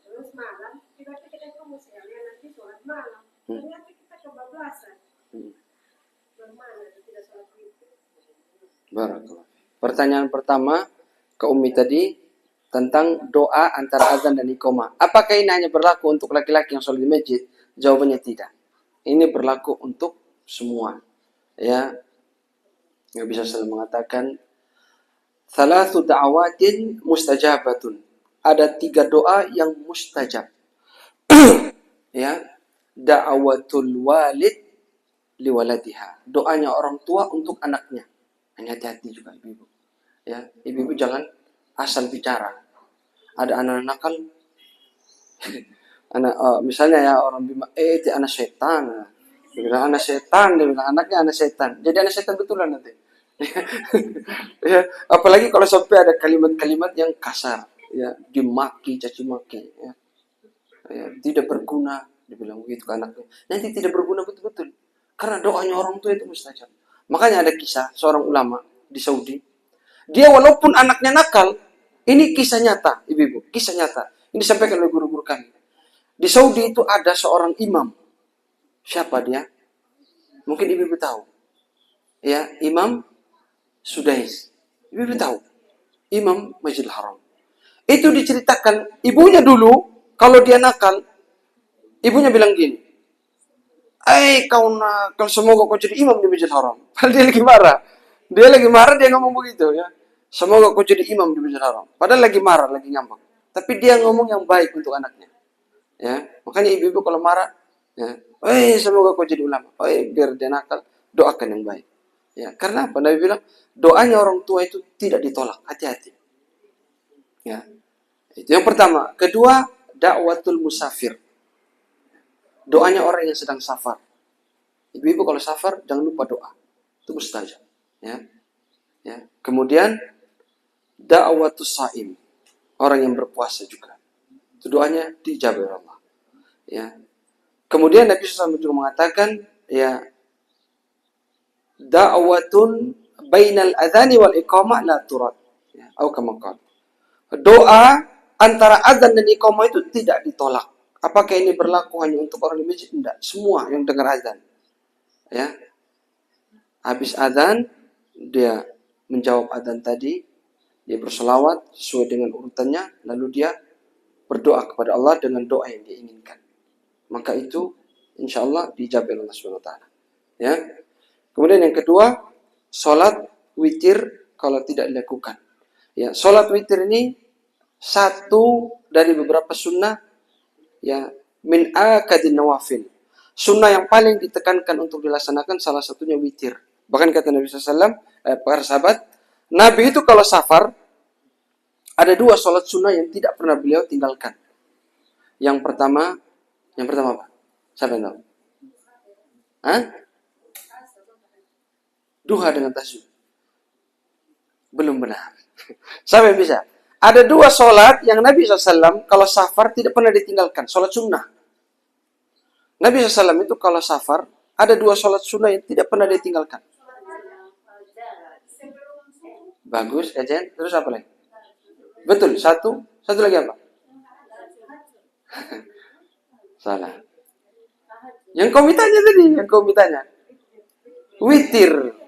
Terus malam tiba-tiba kita sekalian nanti sholat malam. Ternyata kita kebablasan. Bagaimana tidak sholat witir?
Barakallah. Pertanyaan pertama ke Umi tadi tentang doa antara azan dan iqamah. Apakah ini hanya berlaku untuk laki-laki yang sholat di masjid? Jawabannya tidak. Ini berlaku untuk semua. Ya, nggak bisa selalu mengatakan thalathu da'awatin mustajabatun. Ada 3 doa yang mustajab. Ya, da'awatul walid liwaladiha. Doanya orang tua untuk anaknya. Hanya hati-hati juga ibu-ibu. Ya, ibu-ibu jangan asal bicara. Ada anak nakal, Misalnya ya orang bilang, itu anak setan. Dia bilang anak setan, dia bilang anaknya anak setan. Jadi anak setan betulan nanti. Ya, apalagi kalau sampai ada kalimat-kalimat yang kasar, ya, dimaki, caci maki, ya, tidak berguna, dibilang begitu ke anaknya. Nanti tidak berguna betul-betul, karena doanya orang tua itu mustajab. Makanya ada kisah seorang ulama di Saudi, dia walaupun anaknya nakal, ini kisah nyata, ibu-ibu, kisah nyata. Ini disampaikan oleh guru-guru kami. Di Saudi itu ada seorang imam. Siapa dia? Mungkin ibu-ibu tahu. Ya, Imam Sudais. Ibu-ibu tahu. Imam Masjidil Haram. Itu diceritakan, ibunya dulu, kalau dia nakal, ibunya bilang gini, kau nakal, semoga kau jadi imam di Masjidil Haram. Padahal dia lagi marah. Dia ngomong begitu ya. Semoga kau jadi imam di Masjidil Haram. Padahal lagi marah, lagi ngambek. Tapi dia ngomong yang baik untuk anaknya. Ya, makanya ibu-ibu kalau marah, ya, semoga kau jadi ulama. Biar dia nakal, doakan yang baik. Ya, karena apa? Nabi bilang, doanya orang tua itu tidak ditolak. Hati-hati. Ya, itu yang pertama. Kedua, dakwatul musafir. Doanya orang yang sedang safar. Ibu-ibu kalau safar, jangan lupa doa. Itu mustajab. Ya. Ya. Kemudian, dakwatus saim. Orang yang berpuasa juga. Itu doanya dijawab oleh Allah. Ya. Kemudian Nabi SAW juga mengatakan, ya, da'watun bainal adhani wal iqamah la turad. Ya, atau kama qala. Doa antara adzan dan iqamah itu tidak ditolak. Apakah ini berlaku hanya untuk orang di masjid? Tidak. Semua yang dengar adzan. Ya. Habis adzan, dia menjawab adzan tadi, dia berselawat sesuai dengan urutannya, lalu dia berdoa kepada Allah dengan doa yang dia inginkan. Maka itu insya Allah dijawab oleh Allah SWT. Ya. Kemudian yang kedua, sholat witir kalau tidak dilakukan. Ya, sholat witir ini satu dari beberapa sunnah, ya, min akadin nawafil. Sunnah yang paling ditekankan untuk dilaksanakan salah satunya witir. Bahkan kata Nabi SAW, para sahabat, Nabi itu kalau safar, ada dua sholat sunnah yang tidak pernah beliau tinggalkan. Yang pertama apa? Siapa yang tahu? Duha dengan tasbih. Belum benar. Sampai bisa. Ada dua sholat yang Nabi SAW kalau safar tidak pernah ditinggalkan. Sholat sunnah. Nabi SAW itu kalau safar, ada dua sholat sunnah yang tidak pernah ditinggalkan. Bagus, kajian. Terus apa lagi? Betul, satu lagi apa? Salah. Yang kau mitanya. Witir.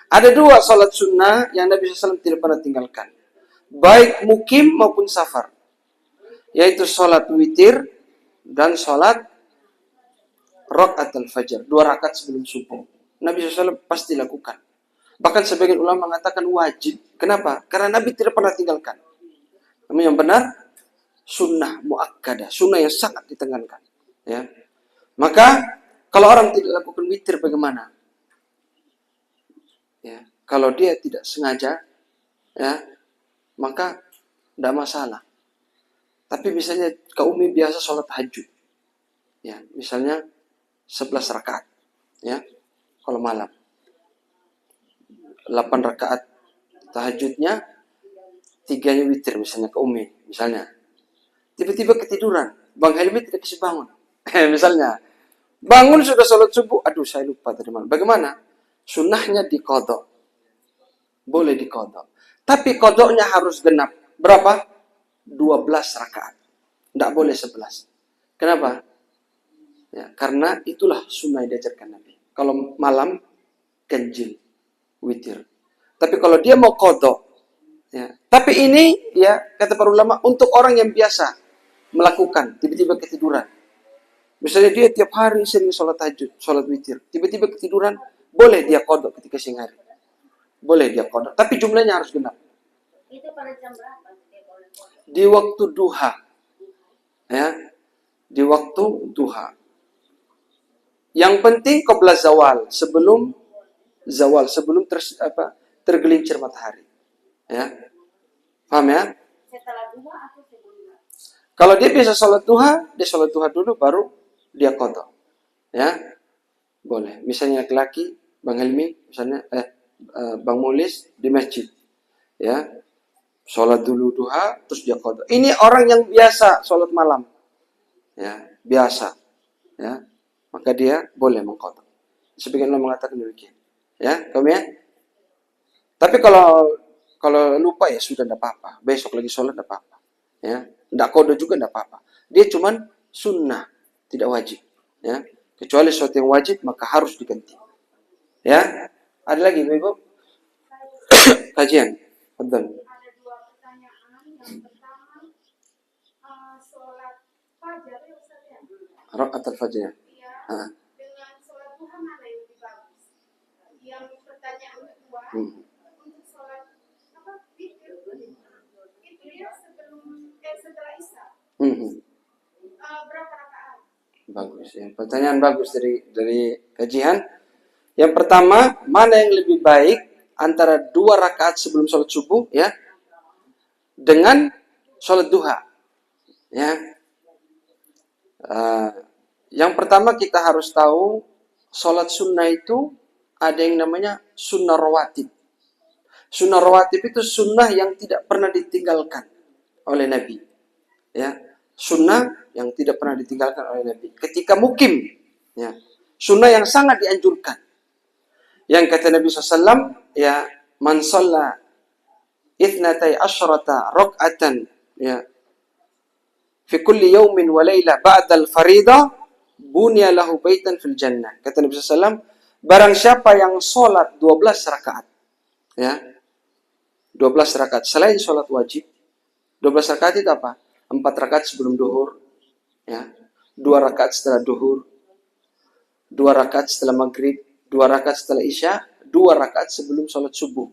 Ada dua salat sunnah yang Nabi SAW tidak pernah tinggalkan. Baik mukim maupun safar. Yaitu salat witir dan salat rakaatul fajr. 2 rakaat sebelum subuh. Nabi SAW pasti lakukan. Bahkan sebagian ulama mengatakan wajib. Kenapa? Karena Nabi tidak pernah tinggalkan. Namun yang benar, sunnah muakkadah. Sunnah yang sangat ditekankan. Ya. Maka, kalau orang tidak lakukan witir bagaimana? Ya, kalau dia tidak sengaja, ya, maka tidak masalah. Tapi misalnya kaum umi biasa sholat tahajud, ya, misalnya 11 rakaat, ya, kalau malam, 8 rakaat tahajudnya, 3-nya witir misalnya kaum umi, misalnya, tiba-tiba ketiduran, Bang Helmi tidak bisa bangun, misalnya, bangun sudah sholat subuh, aduh saya lupa tadi malam, bagaimana? Sunnahnya diqadha. Boleh diqadha. Tapi qadhanya harus genap. Berapa? 12 rakaat. Tidak boleh 11. Kenapa? Ya, karena itulah sunnah yang diajarkan Nabi. Kalau malam, ganjil, witir. Tapi kalau dia mau qadha, ya. Tapi ini, ya, kata para ulama, untuk orang yang biasa melakukan, tiba-tiba ketiduran. Misalnya dia tiap hari sering sholat tahajud, sholat witir. Tiba-tiba ketiduran, boleh dia qadha ketika siang hari. Boleh dia qadha. Tapi jumlahnya harus genap.
Itu pada jam berapa?
Di waktu duha. Ya. Di waktu duha. Yang penting qabla zawal. Sebelum zawal. Sebelum tergelincir matahari. Ya. Paham ya?
Setelah duha atau sebelum?
Kalau dia biasa sholat duha, dia sholat duha dulu baru dia qada. Ya, boleh. Misalnya laki-laki, Bang Helmi, misalnya Bang Mulis di masjid, ya, sholat dulu duha, terus dia qada. Ini orang yang biasa sholat malam, ya, biasa, ya, maka dia boleh mengqada. Sebagian orang mengatakan demikian, ya, kamu ya. Tapi kalau lupa ya sudah, tidak apa-apa. Besok lagi sholat tidak apa-apa, ya. Tidak qada juga tidak apa-apa. Dia cuman sunnah, tidak wajib, ya. Kecuali sesuatu yang wajib maka harus diganti. Ya, ada lagi Ibu? Kajian. Betul.
Ada dua pertanyaan. Yang pertama, sholat fajar ya Ustaz ya?
Rakaat al-fajr.
Iya. Dengan sholat duha mana yang lebih bagus? Yang pertanyaan kedua, untuk sholat witir itu ya setelah Isya. Berapa rakaat?
Bagus ya. Pertanyaan bagus dari kajian. Yang pertama, mana yang lebih baik antara 2 rakaat sebelum sholat subuh, ya, dengan sholat duha, ya. Yang pertama kita harus tahu sholat sunnah itu ada yang namanya sunnah rawatib. Sunnah rawatib itu sunnah yang tidak pernah ditinggalkan oleh Nabi, ya. Sunnah yang tidak pernah ditinggalkan oleh Nabi ketika mukim, ya. Sunnah yang sangat dianjurkan. Yang kata Nabi SAW, ya, man shalla ithnatai asyrata rak'atan, ya, fi kulli yawmin wa layla ba'dal faridah bunya lahu baitan fil jannah. Kata Nabi SAW, barang siapa yang sholat 12 rakaat, ya, 12 rakaat selain sholat wajib. 12 rakaat itu apa? 4 rakaat sebelum duhur, ya, 2 rakaat setelah duhur, 2 rakaat setelah maghrib, 2 rakaat setelah isya, 2 rakaat sebelum sholat subuh.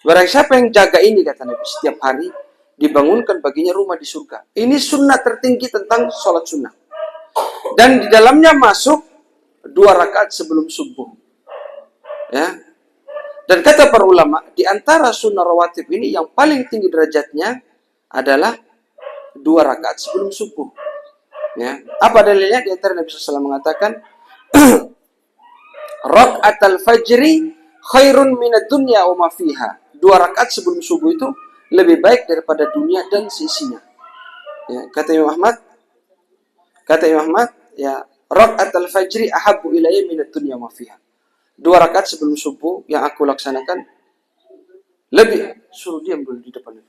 Barang siapa yang jaga ini, kata Nabi, setiap hari dibangunkan baginya rumah di surga. Ini sunnah tertinggi tentang sholat sunnah. Dan di dalamnya masuk 2 rakaat sebelum subuh, ya. Dan kata para ulama, di antara sunnah rawatib ini yang paling tinggi derajatnya adalah 2 rakaat sebelum subuh, ya. Apa dalilnya? Di antara Nabi SAW mengatakan, Raka'atul fajri khairun minad dunya wa ma fiha. 2 rakaat sebelum subuh itu lebih baik daripada dunia dan sisinya. Ya, kata Imam Ahmad, ya, Raka'atul fajri ahabbu ilayya minad dunya wa ma fiha. 2 rakaat sebelum subuh yang aku laksanakan lebih, suruh diam dulu di depan,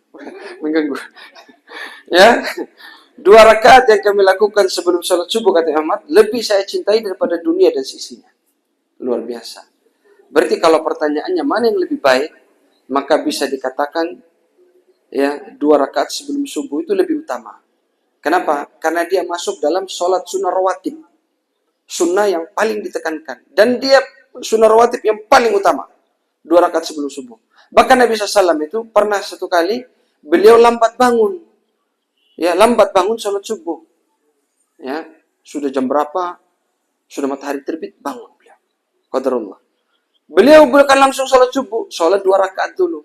mengganggu. Ya, 2 rakaat yang kami lakukan sebelum sholat subuh, kata Imam Ahmad, lebih saya cintai daripada dunia dan sisinya. Luar biasa. Berarti kalau pertanyaannya mana yang lebih baik, maka bisa dikatakan, ya, 2 rakaat sebelum subuh itu lebih utama. Kenapa? Karena dia masuk dalam sholat sunnah rawatib, sunnah yang paling ditekankan, dan dia sunnah rawatib yang paling utama, 2 rakaat sebelum subuh. Bahkan Nabi SAW itu pernah satu kali beliau lambat bangun, ya, lambat bangun sholat subuh, ya, sudah jam berapa, sudah matahari terbit, bangun. Qadarullah. Beliau bukan langsung sholat subuh, sholat 2 rakaat dulu.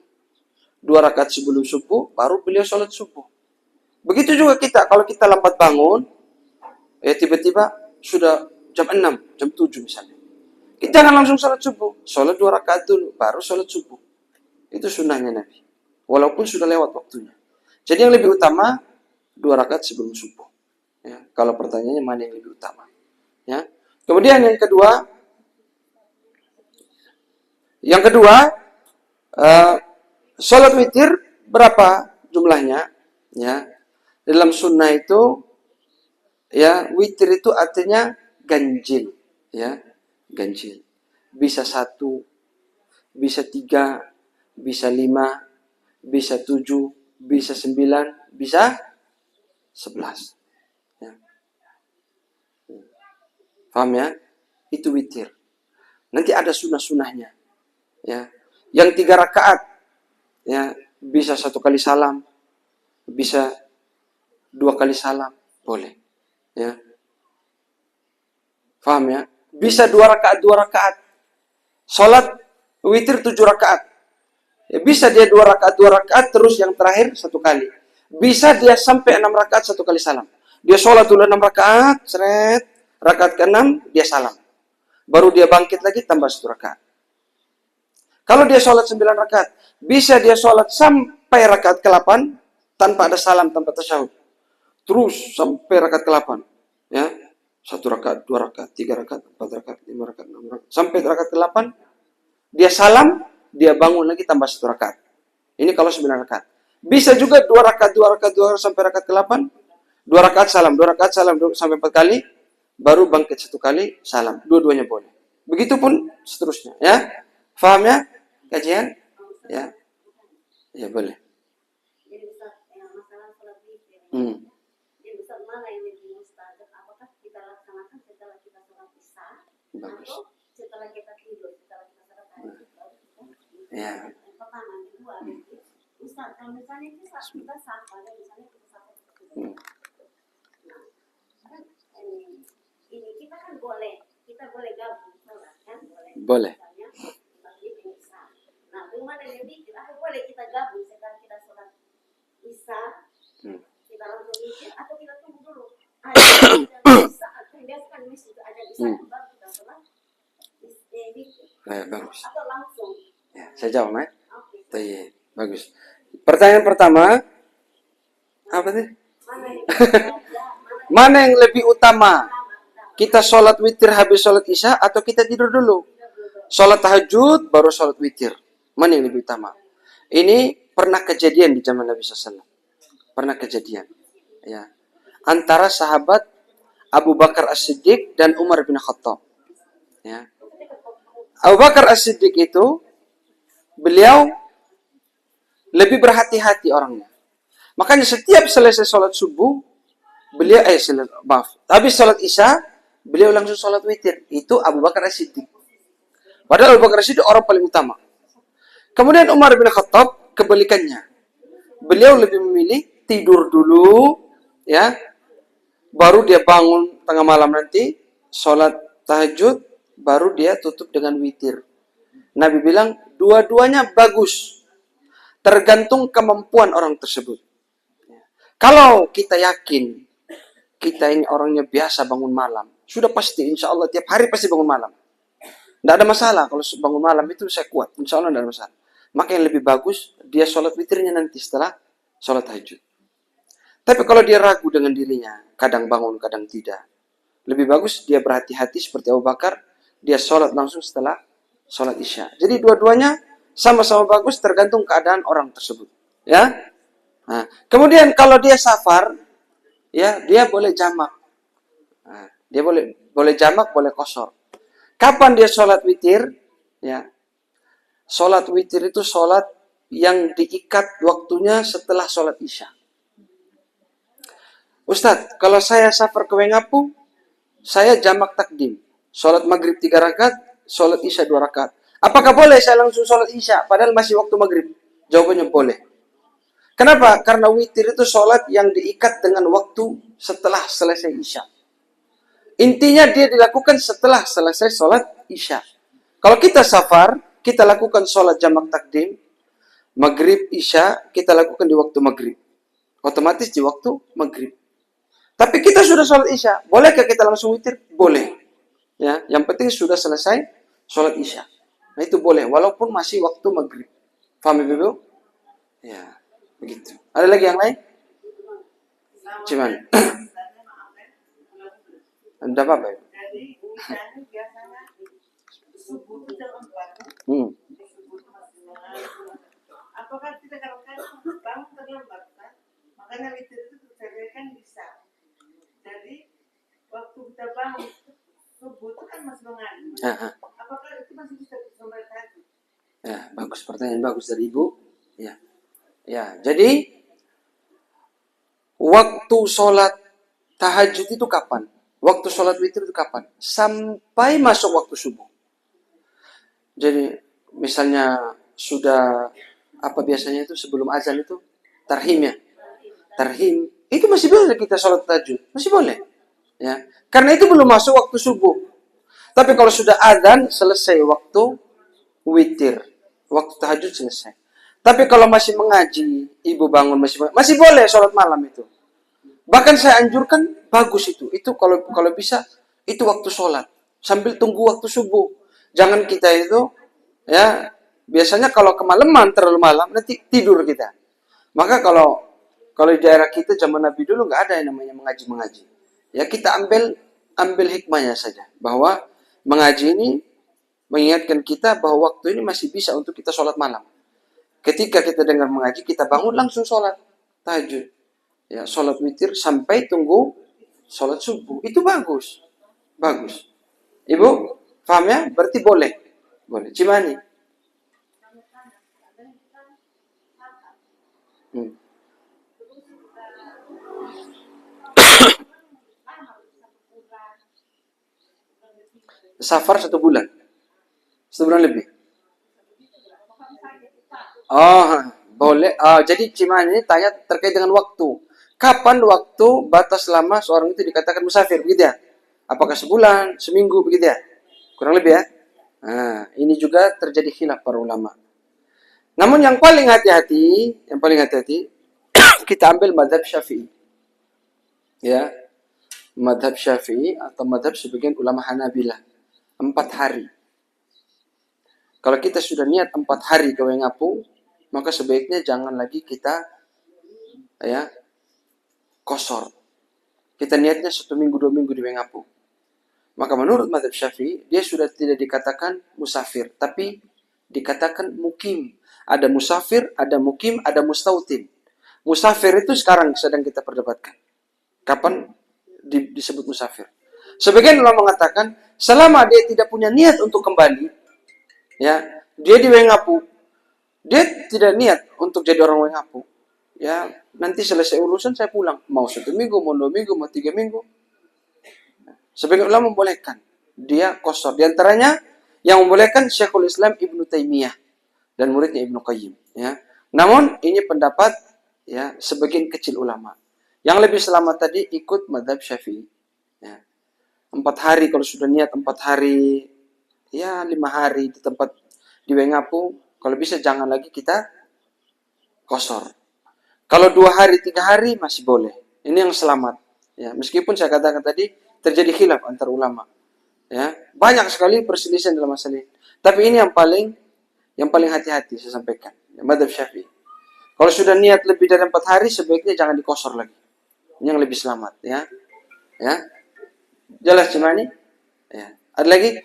2 rakaat sebelum subuh, baru beliau sholat subuh. Begitu juga kita, kalau kita lambat bangun, ya tiba-tiba sudah jam 6, jam 7 misalnya. Kita jangan langsung sholat subuh, sholat 2 rakaat dulu, baru sholat subuh. Itu sunnahnya Nabi. Walaupun sudah lewat waktunya. Jadi yang lebih utama, 2 rakaat sebelum subuh. Ya, kalau pertanyaannya mana yang lebih utama. Ya. Kemudian yang kedua, sholat witir berapa jumlahnya? Ya, dalam sunnah itu, ya, witir itu artinya ganjil, ya, ganjil. Bisa 1, bisa 3, bisa 5, bisa 7, bisa 9, bisa 11. Ya. Paham ya? Itu witir. Nanti ada sunnah-sunnahnya. Ya, yang 3 rakaat, ya, bisa 1 kali salam, bisa 2 kali salam, boleh, ya. Paham ya? Bisa 2 rakaat, 2 rakaat. Sholat witir 7 rakaat. Ya, bisa dia 2 rakaat, 2 rakaat, terus yang terakhir 1 kali. Bisa dia sampai 6 rakaat 1 kali salam. Dia sholat dulu 6 rakaat, seret, rakaat ke-6 dia salam. Baru dia bangkit lagi tambah 1 rakaat. Kalau dia sholat 9 rakaat, bisa dia sholat sampai rakaat ke-8 tanpa ada salam, tanpa tasyahud. Terus sampai rakaat ke-8. Ya. 1 rakaat, 2 rakaat, 3 rakaat, 4 rakaat, 5 rakaat, 6 rakaat. Sampai rakaat ke-8, dia salam, dia bangun lagi tambah 1 rakaat. Ini kalau 9 rakaat. Bisa juga 2 rakaat, 2 rakaat, 2 rakaat sampai rakaat ke-8. 2 rakaat salam, 2 rakaat salam sampai 4 kali. Baru bangkit 1 kali salam. Dua-duanya boleh. Begitupun seterusnya. Ya. Faham ya? Kajian? Ya. Ya boleh.
Jadi Ustaz, yang masalah sholat witir. Jadi Ustaz, mana yang lebih mustajab? Apakah kita laksanakan setelah kita sholat isya atau setelah kita tidur, setelah kita sholat tahajud baru kita?
Ya.
Yang pertama, yang kedua, Ustaz, kalau misalnya kita safar, misalnya kita safar seperti itu. Nah, ini kita kan kita boleh gabung sholat kan?
Boleh.
Misalnya, maghrib dan isya. Nah, bagaimana yang lebih? Boleh kita gabung sekarang kita sholat isya, kita langsung mikir atau kita tunggu dulu ada isya atau biasakan mesti ada isya baru kita sholat
Bagus.
atau langsung.
Ya, saya jawab, Mak. Bagus. Pertanyaan pertama, apa sih? Mana yang lebih utama? Kita sholat witir habis sholat isya atau kita tidur dulu? Sholat tahajud baru sholat witir. Mana yang lebih utama? Ini pernah kejadian di zaman Nabi SAW. Pernah kejadian. Ya. Antara sahabat Abu Bakar As-Siddiq dan Umar bin Khattab. Ya. Abu Bakar As-Siddiq itu, beliau lebih berhati-hati orangnya. Makanya setiap selesai sholat subuh, beliau, habis sholat isya, beliau langsung sholat witir. Itu Abu Bakar As-Siddiq. Padahal Abu Bakar As-Siddiq orang paling utama. Kemudian Umar bin Khattab kebalikannya. Beliau lebih memilih tidur dulu, ya, baru dia bangun tengah malam nanti, sholat tahajud, baru dia tutup dengan witir. Nabi bilang, dua-duanya bagus. Tergantung kemampuan orang tersebut. Kalau kita yakin, kita ini orangnya biasa bangun malam, sudah pasti, insya Allah tiap hari pasti bangun malam. Tidak ada masalah, kalau bangun malam itu saya kuat, insya Allah tidak ada masalah. Maka yang lebih bagus, dia sholat witirnya nanti setelah sholat tahajud. Tapi kalau dia ragu dengan dirinya, kadang bangun, kadang tidak. Lebih bagus dia berhati-hati seperti Abu Bakar, dia sholat langsung setelah sholat isya. Jadi dua-duanya sama-sama bagus tergantung keadaan orang tersebut. Ya. Nah, kemudian kalau dia safar, ya dia boleh jamak. Nah, dia boleh jamak, boleh qashar. Kapan dia sholat witir? Ya. Sholat witir itu sholat yang diikat waktunya setelah sholat isya. Ustadz, kalau saya safar ke Wengapu, saya jamak takdim. Sholat maghrib 3 rakaat, sholat isya 2 rakaat. Apakah boleh saya langsung sholat isya, padahal masih waktu maghrib? Jawabannya boleh. Kenapa? Karena witir itu sholat yang diikat dengan waktu setelah selesai isya. Intinya dia dilakukan setelah selesai sholat isya. Kalau kita safar, kita lakukan sholat jamak takdim, maghrib, isya, kita lakukan di waktu maghrib. Otomatis di waktu maghrib. Tapi kita sudah sholat isya, bolehkah kita langsung witir? Boleh. Ya, yang penting sudah selesai sholat isya. Nah itu boleh, walaupun masih waktu maghrib. Faham Ibu? Ya, begitu. Ada lagi yang lain? Cuman. Tidak apa-apa.
Jadi misalnya biasanya subuh itu dalam waktu. Apakah kita kalau bangun terlambat kan? Makanya witir itu terjadikan bisa. Jadi waktu kita bangun subuh itu kan masih mengalir. Apakah itu masih bisa disambung tadi?
Ya, bagus, pertanyaan bagus dari Ibu. Ya. Ya, jadi waktu sholat tahajud itu kapan? Waktu sholat witir itu kapan? Sampai masuk waktu subuh. Jadi misalnya sudah apa biasanya itu sebelum azan itu tarhim ya. Tarhim itu masih boleh kita sholat tahajud, masih boleh. Ya, karena itu belum masuk waktu subuh. Tapi kalau sudah azan selesai waktu witir, waktu tahajud selesai. Tapi kalau masih mengaji, ibu bangun masih boleh sholat malam itu. Bahkan saya anjurkan bagus itu. Itu kalau bisa itu waktu sholat sambil tunggu waktu subuh. Jangan kita itu ya biasanya kalau kemalaman terlalu malam nanti tidur kita. Maka kalau di daerah kita zaman Nabi dulu nggak ada yang namanya mengaji. Ya kita ambil hikmahnya saja bahwa mengaji ini mengingatkan kita bahwa waktu ini masih bisa untuk kita sholat malam. Ketika kita dengar mengaji, kita bangun langsung sholat tahajud. Ya, sholat witir sampai tunggu sholat subuh. Itu bagus. Bagus. Ibu, paham ya? Berarti boleh. Boleh. Cimani. Safar 1 bulan. 1 bulan lebih. Oh, boleh. Jadi Cimani ini tanya terkait dengan waktu. Kapan waktu batas lama seorang itu dikatakan musafir, begitu ya? Apakah sebulan, seminggu, begitu ya? Kurang lebih ya? Nah, ini juga terjadi khilaf para ulama. Namun yang paling hati-hati, kita ambil madhab Syafi'i. Ya, madhab Syafi'i atau madhab sebagian ulama Hanabilah. 4 hari. Kalau kita sudah niat 4 hari gawe ngapung, maka sebaiknya jangan lagi kita ya kosor. Kita niatnya 1 minggu 2 minggu di ngapung. Maka menurut mazhab Syafi'i, dia sudah tidak dikatakan musafir, tapi dikatakan mukim. Ada musafir, ada mukim, ada mustautin. Musafir itu sekarang sedang kita perdebatkan. Kapan disebut musafir? Sebagian ulama mengatakan, selama dia tidak punya niat untuk kembali, ya, dia di Wengapu, dia tidak niat untuk jadi orang Wengapu. Ya, nanti selesai urusan saya pulang. Mau 1 minggu, mau 2 minggu, mau 3 minggu. Sebagian ulama membolehkan dia kosor. Di antaranya yang membolehkan Syekhul Islam Ibnu Taimiyah dan muridnya Ibnu Qayyim. Ya. Namun ini pendapat ya sebagian kecil ulama. Yang lebih selamat tadi ikut mazhab Syafi'i. Ya. 4 hari kalau sudah niat 4 hari, ya 5 hari di tempat di Wengapu. Kalau bisa jangan lagi kita kosor. Kalau 2 hari 3 hari masih boleh. Ini yang selamat. Ya, meskipun saya katakan tadi terjadi khilaf antar ulama. Ya, banyak sekali perselisihan dalam masalah ini. Tapi ini yang paling hati-hati saya sampaikan. Ya, mazhab Syafi'i. Kalau sudah niat lebih dari 4 hari sebaiknya jangan dikosor lagi. Ini yang lebih selamat, ya. Ya. Jelas Cimani? Ya. Ada lagi?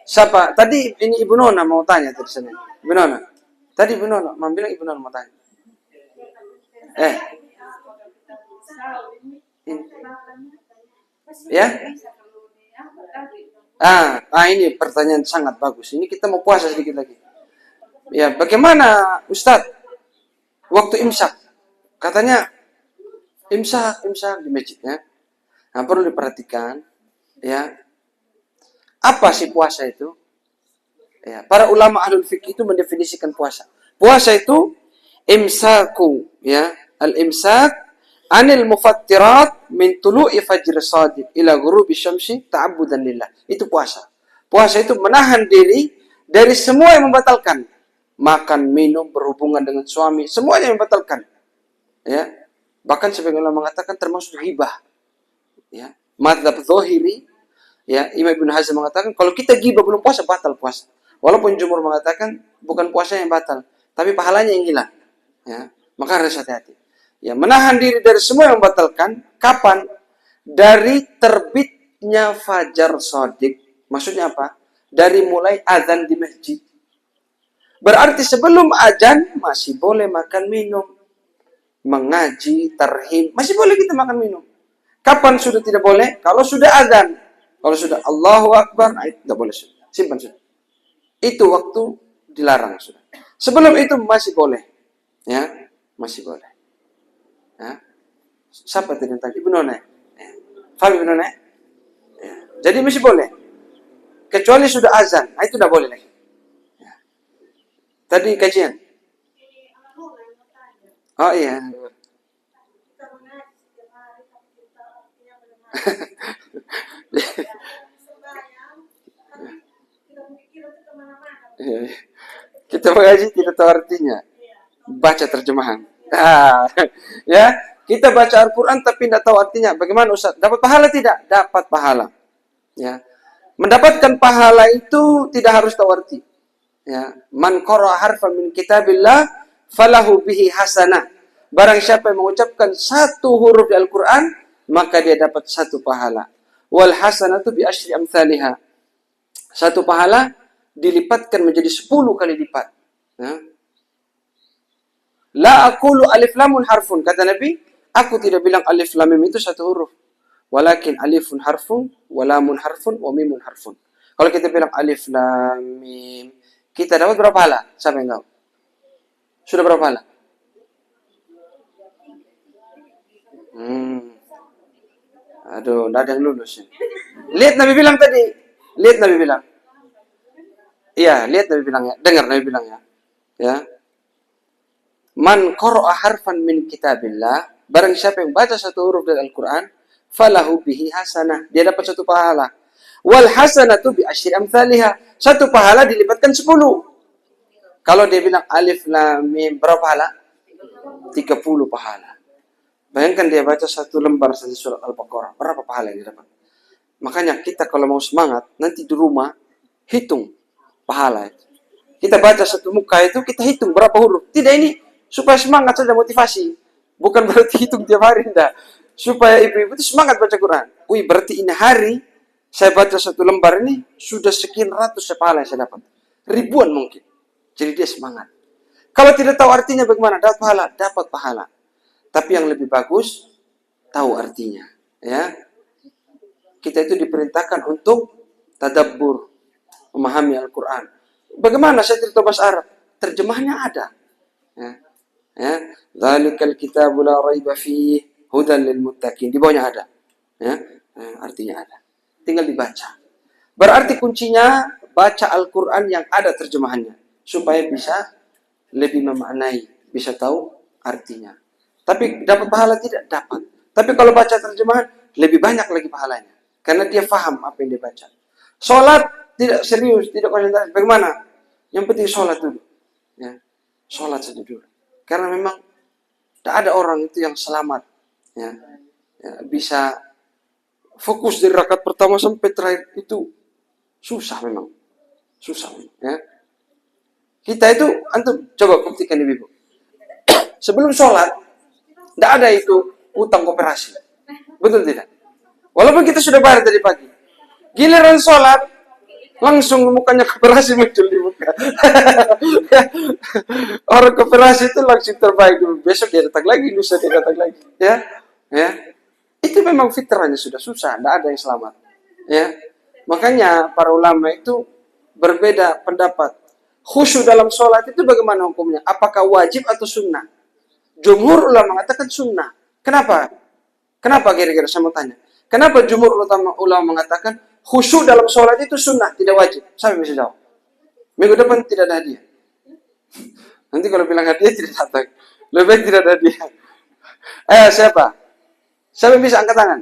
Siapa? Tadi ini Ibu Nona mau tanya tadi sana. Ibu Nona. Tadi Ibu Nona, Mam bilang Ibu Nona mau tanya. Ya? Ini pertanyaan sangat bagus. Ini kita mau puasa sedikit lagi. Ya, bagaimana Ustadz? Waktu imsak. Katanya imsak di masjid ya. Nah, perlu diperhatikan ya. Apa sih puasa itu? Ya, para ulama ahlul fiqh itu mendefinisikan puasa. Puasa itu imsaku ya, al-imsak anil mufattirat min tulu'i fajr shadiq ila ghurubi syamsi ta'abbudan lillah. Itu puasa. Puasa itu menahan diri dari semua yang membatalkan. Makan, minum, berhubungan dengan suami, semuanya yang membatalkan. Ya. Bahkan sebagian ulama mengatakan termasuk ghibah. Ya. Madzhab Zahiri, ya, Imam Ibnu Hazm mengatakan kalau kita ghibah belum puasa batal puasa. Walaupun jumhur mengatakan bukan puasa yang batal, tapi pahalanya yang hilang. Ya. Maka harus hati-hati. Ya, menahan diri dari semua yang membatalkan. Kapan? Dari terbitnya fajar shadiq. Maksudnya apa? Dari mulai azan di masjid. Berarti sebelum azan masih boleh makan minum. Mengaji, tarhim. Masih boleh kita makan minum. Kapan sudah tidak boleh? Kalau sudah azan. Kalau sudah Allahu Akbar, itu tidak boleh. Simpan sudah. Itu waktu dilarang sudah. Sebelum itu masih boleh. Ya, masih boleh. Ya. Siapa tadi tentang Ibu Nona? Ya. Faham Ibu Nona? Ya. Jadi masih boleh. Kecuali sudah azan, itu tidak boleh lagi. Ya. Tadi kajian. Oh iya. Kita mengaji tidak tahu artinya. Baca terjemahan. Ya, kita baca Al-Quran tapi tidak tahu artinya. Bagaimana Ustaz? Dapat pahala tidak? Dapat pahala. Ya. Mendapatkan pahala itu tidak harus tahu arti. Ya. Man qara'a harfan min kitabillah falahu bihi hasanah. Barang siapa yang mengucapkan satu huruf di Al-Quran, maka dia dapat satu pahala. Wal hasanatu bi asyri amsalihah. Satu pahala dilipatkan menjadi 10 kali lipat. Ya. La aqulu alif lamun harfun. Kata Nabi, aku tidak bilang alif lam mim itu satu huruf. Walakin alifun harfun, walamun harfun, wa mimun harfun. Kalau kita bilang alif lam mim, kita dapat berapa pahala? Siapa yang tahu? Sudah berapa pahala? Aduh, tidak ada yang lulus. Lihat Nabi bilang tadi. Lihat Nabi bilang. Iya, lihat Nabi bilang ya. Dengar Nabi bilang ya. Ya. Man qara'a harfan min kitabillah, barang siapa yang baca satu huruf dari Al-Quran, falahu bihi hasanah, dia dapat satu pahala. Wal hasanatu bi asyri amsalihah, satu pahala dilipatkan 10. Kalau dia bilang alif lam mim, berapa pahala? 30 pahala. Bayangkan dia baca satu lembar saja surat Al-Baqarah, berapa pahala yang dia dapat? Makanya kita kalau mau semangat, nanti di rumah hitung pahala itu. Kita baca satu muka itu, kita hitung berapa huruf. Tidak, ini supaya semangat saja, motivasi. Bukan berarti hitung tiap hari, tidak. Supaya ibu-ibu itu semangat baca Quran. Wih, berarti ini hari saya baca satu lembar ini sudah sekian ratus pahala yang saya dapat. Ribuan mungkin. Jadi dia semangat. Kalau tidak tahu artinya bagaimana? Dapat pahala? Dapat pahala. Tapi yang lebih bagus, tahu artinya. Ya, kita itu diperintahkan untuk tadabbur, memahami Al-Quran. Bagaimana saya tidak tahu bahasa Arab? Terjemahnya ada. Ya, Dzalikal kitabu la raiba fihi hudan lil muttaqin. Di bawahnya ada. Ya, artinya ada. Tinggal dibaca. Berarti kuncinya baca Al-Quran yang ada terjemahannya supaya bisa lebih memaknai, bisa tahu artinya. Tapi dapat pahala tidak? Dapat. Tapi kalau baca terjemahan lebih banyak lagi pahalanya karena dia faham apa yang dia baca. Sholat tidak serius, tidak konsentrasi. Bagaimana? Yang penting sholat dulu. Ya, sholat saja dulu. Karena memang tidak ada orang itu yang selamat. Ya, bisa fokus dari rakaat pertama sampai terakhir itu susah memang. Susah. Ya. Kita itu, antum coba buktikan ibu. Sebelum sholat, tidak ada itu utang koperasi. Betul tidak? Walaupun kita sudah bayar dari pagi. Giliran sholat, langsung mukanya koperasi muncul di muka. Orang koperasi itu langsung terbaik dulu. Besok dia datang lagi, lusa dia datang lagi. Ya, ya. Itu memang fitrahnya sudah susah, tidak ada yang selamat. Ya, makanya para ulama itu berbeda pendapat. Khusyuk dalam sholat itu bagaimana hukumnya? Apakah wajib atau sunnah? Jumhur ulama mengatakan sunnah. Kenapa? Kenapa kira-kira saya mau tanya? Kenapa jumhur ulama mengatakan khusyuk dalam sholat itu sunnah, tidak wajib? Saya bisa jawab. Minggu depan tidak ada hadiah. Nanti kalau bilang hadiah tidak datang. Lebih baik tidak ada hadiah. Siapa? Siapa yang bisa angkat tangan?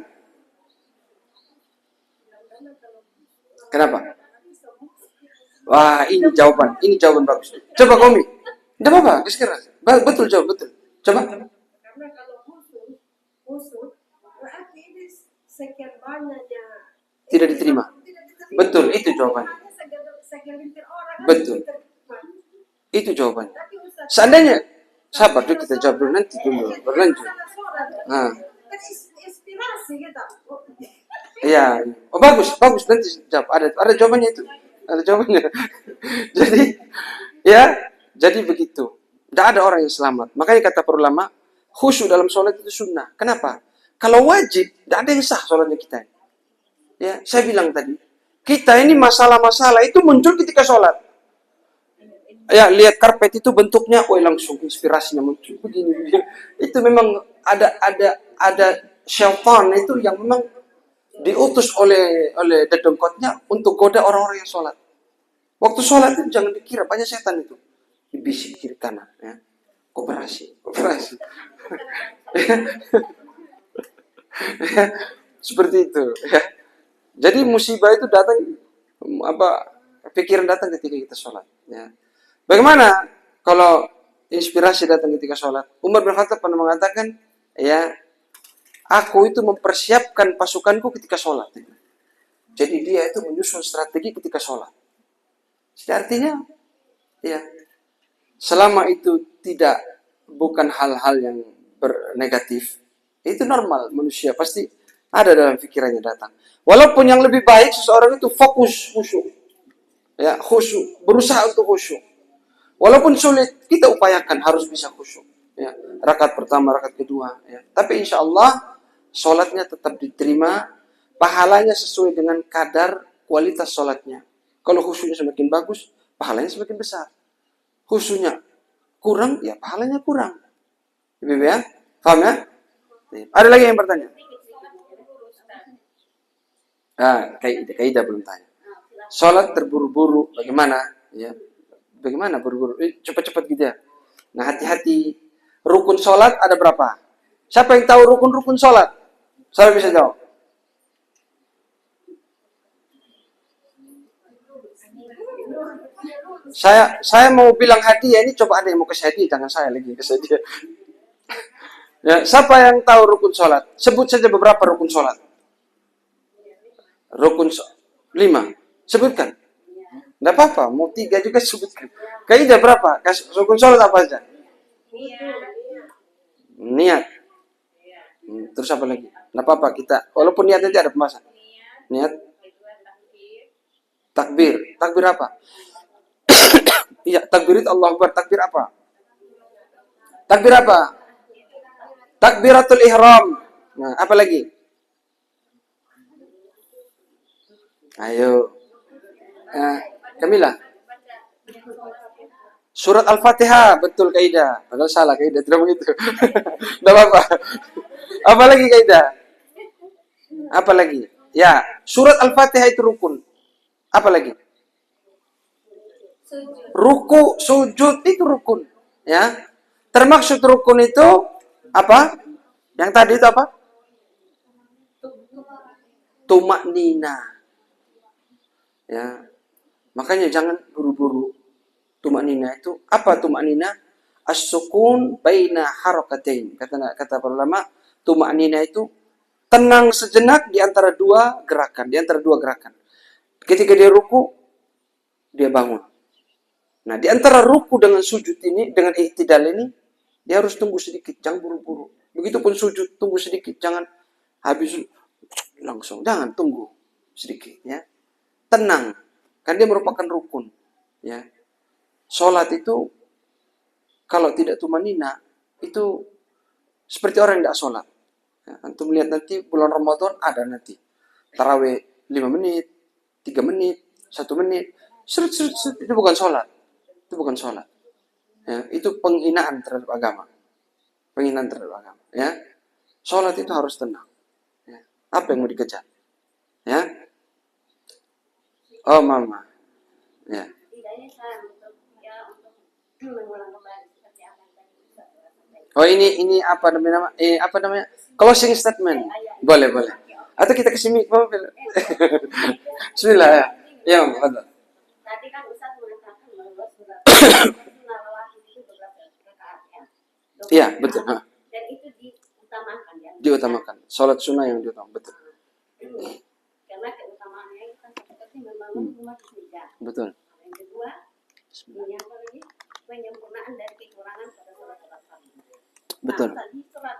Kenapa? Wah, ini jawaban bagus. Coba Komi. Tidak apa-apa, keras. Betul jawab, betul. Coba.
Karena kalau khusyuk, berarti ini sekian banyaknya
Tidak diterima. Betul, itu jawabannya. Betul. Itu jawabannya. Seandainya, sabar dulu kita jawab dulu, nanti dulu berlanjut.
Inspirasi kita.
Iya. Oh bagus nanti jawab. Ada jawabannya itu. Ada jawabannya. Jadi begitu. Tidak ada orang yang selamat. Makanya kata para ulama, khusyuk dalam sholat itu sunnah. Kenapa? Kalau wajib, tidak ada yang sah sholatnya kita. Ya, saya bilang tadi, kita ini masalah-masalah itu muncul ketika sholat. Ya, lihat karpet itu bentuknya, langsung inspirasinya muncul begini. Itu memang ada syaitan itu yang memang diutus oleh dedengkotnya untuk goda orang-orang yang sholat. Waktu sholat itu jangan dikira banyak setan itu. Dibisik kiri kanan, ya. Koperasi. Seperti itu, ya. Jadi musibah itu datang, pikiran datang ketika kita sholat. Ya. Bagaimana kalau inspirasi datang ketika sholat? Umar bin Khattab pernah mengatakan, ya, aku itu mempersiapkan pasukanku ketika sholat. Jadi dia itu menyusun strategi ketika sholat. Jadi artinya, ya, selama itu bukan hal-hal yang bernegatif, itu normal manusia pasti ada dalam pikirannya datang. Walaupun yang lebih baik seseorang itu fokus khusyuk, ya khusyuk, berusaha untuk khusyuk. Walaupun sulit, kita upayakan harus bisa khusyuk. Ya, rakaat pertama, rakaat kedua. Ya. Tapi insya Allah sholatnya tetap diterima, pahalanya sesuai dengan kadar kualitas sholatnya. Kalau khusyuknya semakin bagus, pahalanya semakin besar. Khusyuknya kurang, ya pahalanya kurang. Ibu ya, paham ya? Ada lagi yang bertanya? Kaidah belum tanya. Sholat terburu-buru, bagaimana? Ya, bagaimana buru-buru? Cepat-cepat gitu ya. Nah, hati-hati. Rukun sholat ada berapa? Siapa yang tahu rukun-rukun sholat? Saya bisa jawab. Saya mau bilang hadiah ini, coba ada yang mau kasih hadiah, jangan saya lagi kasih hadiah. Ya, siapa yang tahu rukun sholat? Sebut saja beberapa rukun sholat. Rukun 5. Sebutkan. Tidak apa-apa, mau 3 juga sebutkan. Kaidah berapa? Rukun sholat apa aja? Niat. Terus apa lagi? Tidak apa-apa kita, walaupun niatnya tidak ada pembahasan. Niat. Takbir. Takbir apa? Iya, takbir itu Allahu Akbar. Takbir apa? Takbir apa? Takbiratul ihram. Nah, apa lagi? Ayo. Kamila. Surat Al-Fatihah, betul kaidah. Padahal salah kaidah, tidak begitu. Tidak apa-apa. Apa lagi kaidah? Apa lagi? Ya, surat Al-Fatihah itu rukun. Apa lagi? Ruku, sujud itu rukun. Ya. Termaksud rukun itu apa? Yang tadi itu apa? Tumak nina. Ya. Makanya jangan buru-buru. Tumak nina itu apa tumak nina? As-sukun baina harakatain. Kata para ulama, tumak nina itu tenang sejenak di antara dua gerakan, Ketika dia ruku, dia bangun. Nah, di antara ruku dengan sujud ini, dengan i'tidal ini, dia harus tunggu sedikit, jangan buru-buru. Begitupun sujud, tunggu sedikit, jangan habis langsung, jangan tunggu sedikit, ya. Tenang, kan dia merupakan rukun, ya. Sholat itu kalau tidak tumanina itu seperti orang yang tidak sholat. Ya, antum lihat nanti bulan Ramadan ada nanti tarawih 5 menit, 3 menit, 1 menit, itu bukan sholat. Itu bukan sholat. Ya, itu penghinaan terhadap agama. Penghinaan terhadap agama. Ya, sholat itu harus tenang. Ya. Apa yang mau dikejar? Ya, oh mama. Ya. Oh ini apa namanya? Apa namanya? Closing statement. Boleh. Atau kita kesini, Bismillah ya. Ya, ada.
Tadi kan Ustaz mengatakan bahwa sunnah rawatib itu 12 rakaat ya.
Iya, betul.
Dan itu diutamakan ya.
Diutamakan. Salat sunnah yang diutamakan, betul.
Karena keutamaannya itu kan seperti membangun rumah surga.
Betul.
Yang kedua, penyempurnaan dari kekurangan pada sholat-sholat fardu.
Betul.
Nah, tadi sholat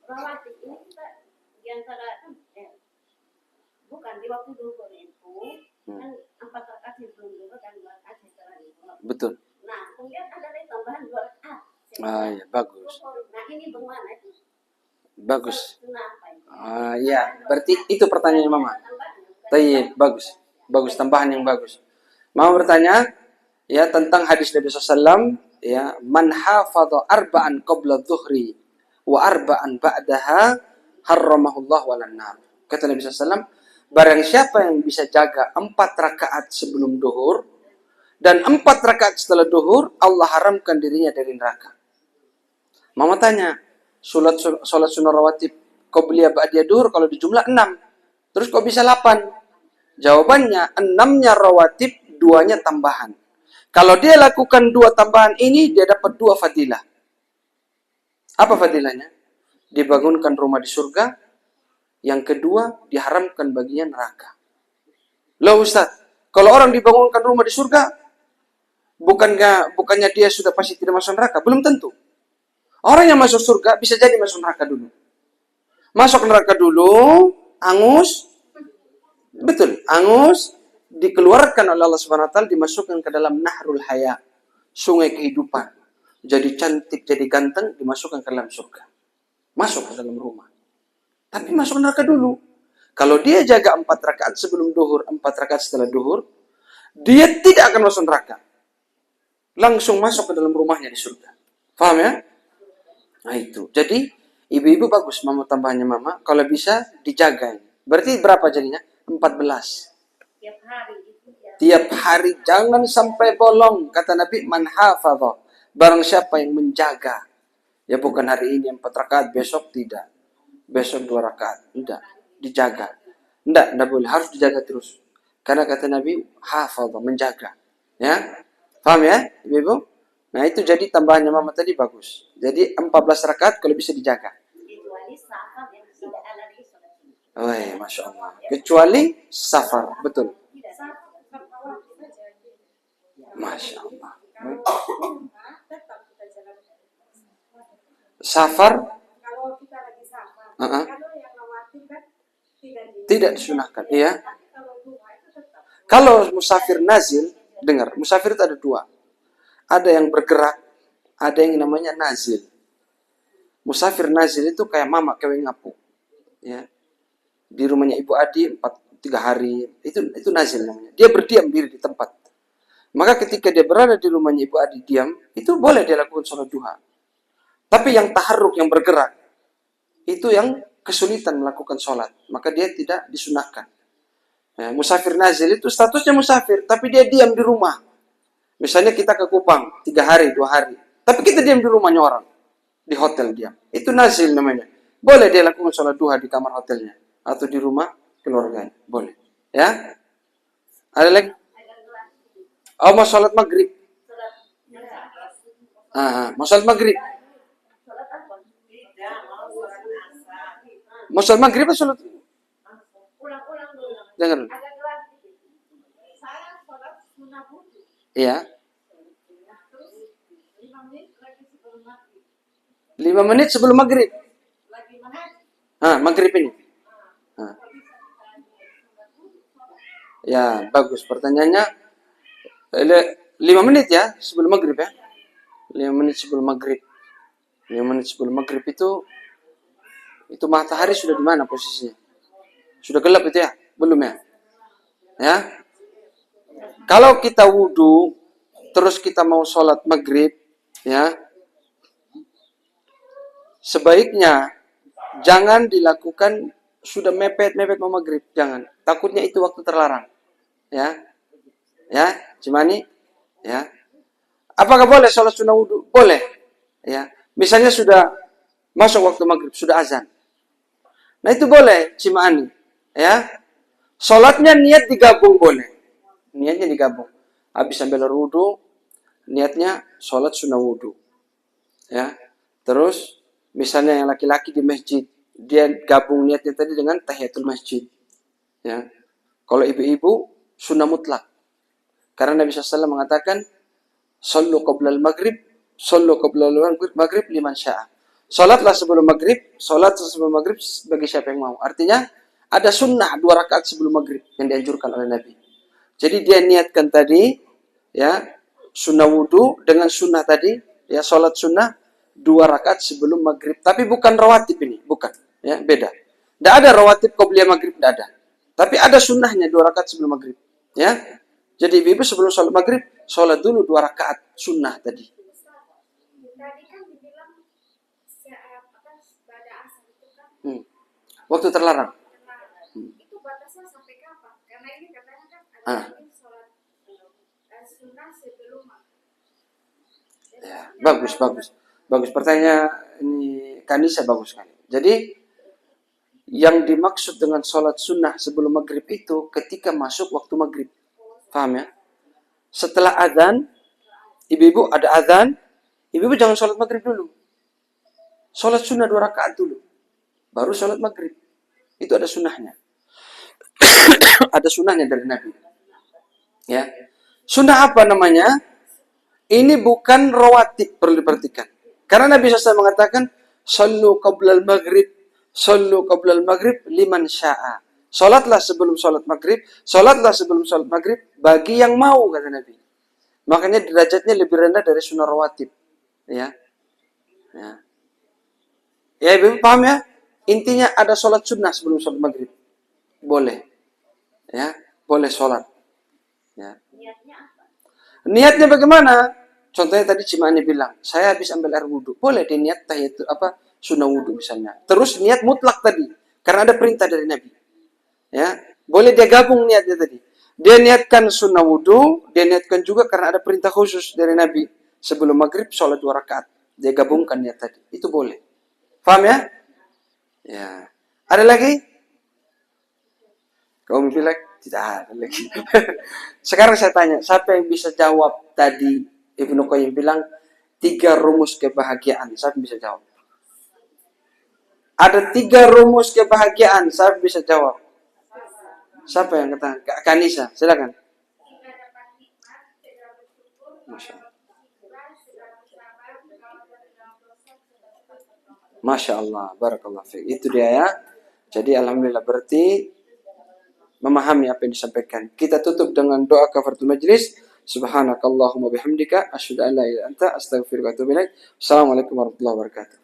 rawatib ini kita di antara bukan di waktu duhur itu kan 4 rakaat sebelum duhur dan 2 rakaat setelah duhur.
Betul.
Nah, kemudian ada lagi tambahan 2 rakaat.
Ya, bagus.
Nah, ini bagaimana itu?
Bagus.
Kenapa itu?
Ya, berarti itu pertanyaan Mama. Tayyib, bagus. Bagus, tambahan yang bagus. Mama bertanya ya tentang hadis Nabi SAW, ya, man hafadha arba'an qabla dhuhri wa arba'an ba'daha harramahullah walan nar. Kata Nabi SAW, barang siapa yang bisa jaga 4 rakaat sebelum duhur dan 4 rakaat setelah duhur, Allah haramkan dirinya dari neraka. Mama tanya, salat sunnah rawatib qabliyah ba'diyah duhur kalau dijumlah 6. Terus kok bisa 8? Jawabannya 6-nya rawatib, 2-nya tambahan. Kalau dia lakukan 2 tambahan ini, dia dapat 2 fadilah. Apa fadilahnya? Dibangunkan rumah di surga. Yang kedua, diharamkan baginya neraka. Loh Ustaz, kalau orang dibangunkan rumah di surga, bukannya dia sudah pasti tidak masuk neraka? Belum tentu. Orang yang masuk surga bisa jadi masuk neraka dulu. Masuk neraka dulu, angus, betul, angus, dikeluarkan oleh Allah Subhanahu wa taala, dimasukkan ke dalam nahrul haya, sungai kehidupan. Jadi cantik, jadi ganteng, dimasukkan ke dalam surga. Masuk ke dalam rumah. Tapi masuk neraka dulu. Kalau dia jaga 4 rakaat sebelum duhur, 4 rakaat setelah duhur, dia tidak akan masuk neraka. Langsung masuk ke dalam rumahnya di surga. Paham ya? Nah itu. Jadi, ibu-ibu bagus mama tambahannya mama. Kalau bisa, dijaga. Berarti berapa jadinya? 14.
Tiap hari itu ya.
Tiap hari jangan sampai bolong. Kata Nabi, man hafadha. Barang siapa yang menjaga. Ya bukan hari ini 4 rakaat, besok tidak. Besok 2 rakaat. Tidak. Dijaga. Tidak boleh. Harus dijaga terus. Karena kata Nabi, hafadha, menjaga. Ya. Paham ya, ibu-ibu? Nah itu jadi tambahannya mama tadi bagus. Jadi 14 rakaat kalau bisa dijaga.
Kecuali safar yang tidak ada lagi sholat sunnah.
Wah, Masya Allah. Kecuali safar. Betul.
Tidak safar, kawat saja.
Masya Allah.
Kalau rumah, tetap kita jalankan.
Safar
Kalau kita lagi safar,
Uh-uh.
kalau yang khawatir kan
tidak disunahkan. Iya.
Tapi kalau rumah itu tetap.
Kalau musafir nazil, dengar, musafir itu ada 2. Ada yang bergerak, ada yang namanya nazil. Musafir nazil itu kayak mama kewe ngapu. Ya. Di rumahnya Ibu Adi 3 hari, itu nazil namanya. Dia berdiam diri di tempat. Maka ketika dia berada di rumahnya Ibu Adi diam, itu boleh dia lakukan sholat duha. Tapi yang taharruk, yang bergerak, itu yang kesulitan melakukan sholat. Maka dia tidak disunahkan. Ya, musafir nazil itu statusnya musafir, tapi dia diam di rumah. Misalnya kita ke Kupang 3 hari, 2 hari. Tapi kita diam di rumahnya orang. Di hotel diam. Itu nazil namanya. Boleh dia lakukan sholat duha di kamar hotelnya. Atau di rumah keluarganya. Boleh. Ya. Ada lagi? Oh, mau sholat maghrib. Mau sholat maghrib.
Tidak, mau sholat asar.
Mau sholat maghrib atau sholat?
Ulang-ulang dulu.
Jangan.
Agak keras sedikit. Saya sholat sunnah wudhu.
Iya.
Terus 5 menit lagi sebelum maghrib.
5 menit sebelum maghrib.
Lagi mana?
Maghrib ini. Ya, bagus. Pertanyaannya 5 menit ya sebelum maghrib ya. 5 menit sebelum maghrib. 5 menit sebelum maghrib itu matahari sudah di mana posisinya? Sudah gelap itu ya? Belum ya? Ya. Kalau kita wudhu, terus kita mau sholat maghrib, ya, sebaiknya jangan dilakukan sudah mepet mau maghrib, jangan. Takutnya itu waktu terlarang, ya, Cimani, ya. Apakah boleh sholat sunnah wudhu? Boleh, ya. Misalnya sudah masuk waktu maghrib, sudah azan. Nah itu boleh, Cimani, ya. Sholatnya niat digabung boleh. Niatnya digabung. Habis sambil wudhu, niatnya sholat sunnah wudhu. Ya. Terus, misalnya yang laki-laki di masjid, dia gabung niatnya tadi dengan tahiyatul masjid. Ya. Kalau ibu-ibu, sunnah mutlak. Karena Nabi SAW mengatakan, Sallu qabla al-maghrib, sallu qabla al-maghrib liman sya'a. Sholatlah sebelum maghrib, bagi siapa yang mau. Artinya, ada sunnah 2 rakaat sebelum maghrib yang dianjurkan oleh Nabi. Jadi dia niatkan tadi, ya, sunnah wudhu dengan sunnah tadi, ya, sholat sunnah 2 rakaat sebelum maghrib. Tapi bukan rawatib ini, bukan, ya, beda. Tidak ada rawatib qobliyah maghrib, tidak ada. Tapi ada sunnahnya 2 rakaat sebelum maghrib, ya. Jadi ibu sebelum sholat maghrib, sholat dulu 2 rakaat sunnah tadi.
Tadi kan dibilang pada asar itu kan
Waktu terlarang.
itu batasnya sampai kapan? Karena ini katanya kan ada lagi sholat sunnah sebelum maghrib.
Ya, bagus. Pertanyaan ini Kanisa bagus sekali. Jadi yang dimaksud dengan sholat sunnah sebelum maghrib itu ketika masuk waktu maghrib. Paham ya? Setelah adzan Ibu-ibu ada azan, ibu-ibu jangan sholat maghrib dulu. Sholat sunnah 2 rakaat dulu. Baru sholat maghrib. Itu ada sunnahnya. Ada sunnahnya dari Nabi. Ya. Sunnah apa namanya? Ini bukan rawatib, perlu diperhatikan. Karena Nabi SAW mengatakan, Sallu qabla al-maghrib, sallu qabla al-maghrib liman sya'a. Salatlah sebelum salat maghrib, salatlah sebelum salat maghrib bagi yang mau, kata Nabi. Makanya derajatnya lebih rendah dari sunnah rawatib. Ya. Ya. Ya, ibu paham ya? Intinya ada salat sunnah sebelum salat maghrib. Boleh. Ya, boleh salat. Ya. Niatnya bagaimana? Contohnya tadi Cimani bilang, saya habis ambil air wudhu. Boleh dia niat tahiyat sunnah wudhu misalnya. Terus niat mutlak tadi, karena ada perintah dari Nabi. Ya, boleh dia gabung niatnya tadi. Dia niatkan sunnah wudhu, dia niatkan juga karena ada perintah khusus dari Nabi. Sebelum maghrib sholat 2 rakaat. Dia gabungkan niat tadi. Itu boleh. Paham ya? Ya. Ada lagi? Kamu bilang tidak ada lagi. Sekarang saya tanya, siapa yang bisa jawab tadi Ibnu Qayyim bilang 3 rumus kebahagiaan? Siapa bisa jawab? Ada 3 rumus kebahagiaan. Siapa bisa jawab? Siapa yang kata? Kak Kanisa, silakan. Masya Allah, barakallah fiik. Itu dia ya. Jadi alhamdulillah berarti memahami apa yang disampaikan. Kita tutup dengan doa kafaratul majlis. Subhanakallahumma bihamdika asyhadu an la ilaha illa anta astaghfiruka wa atubu ilaik. Assalamualaikum warahmatullahi wabarakatuh.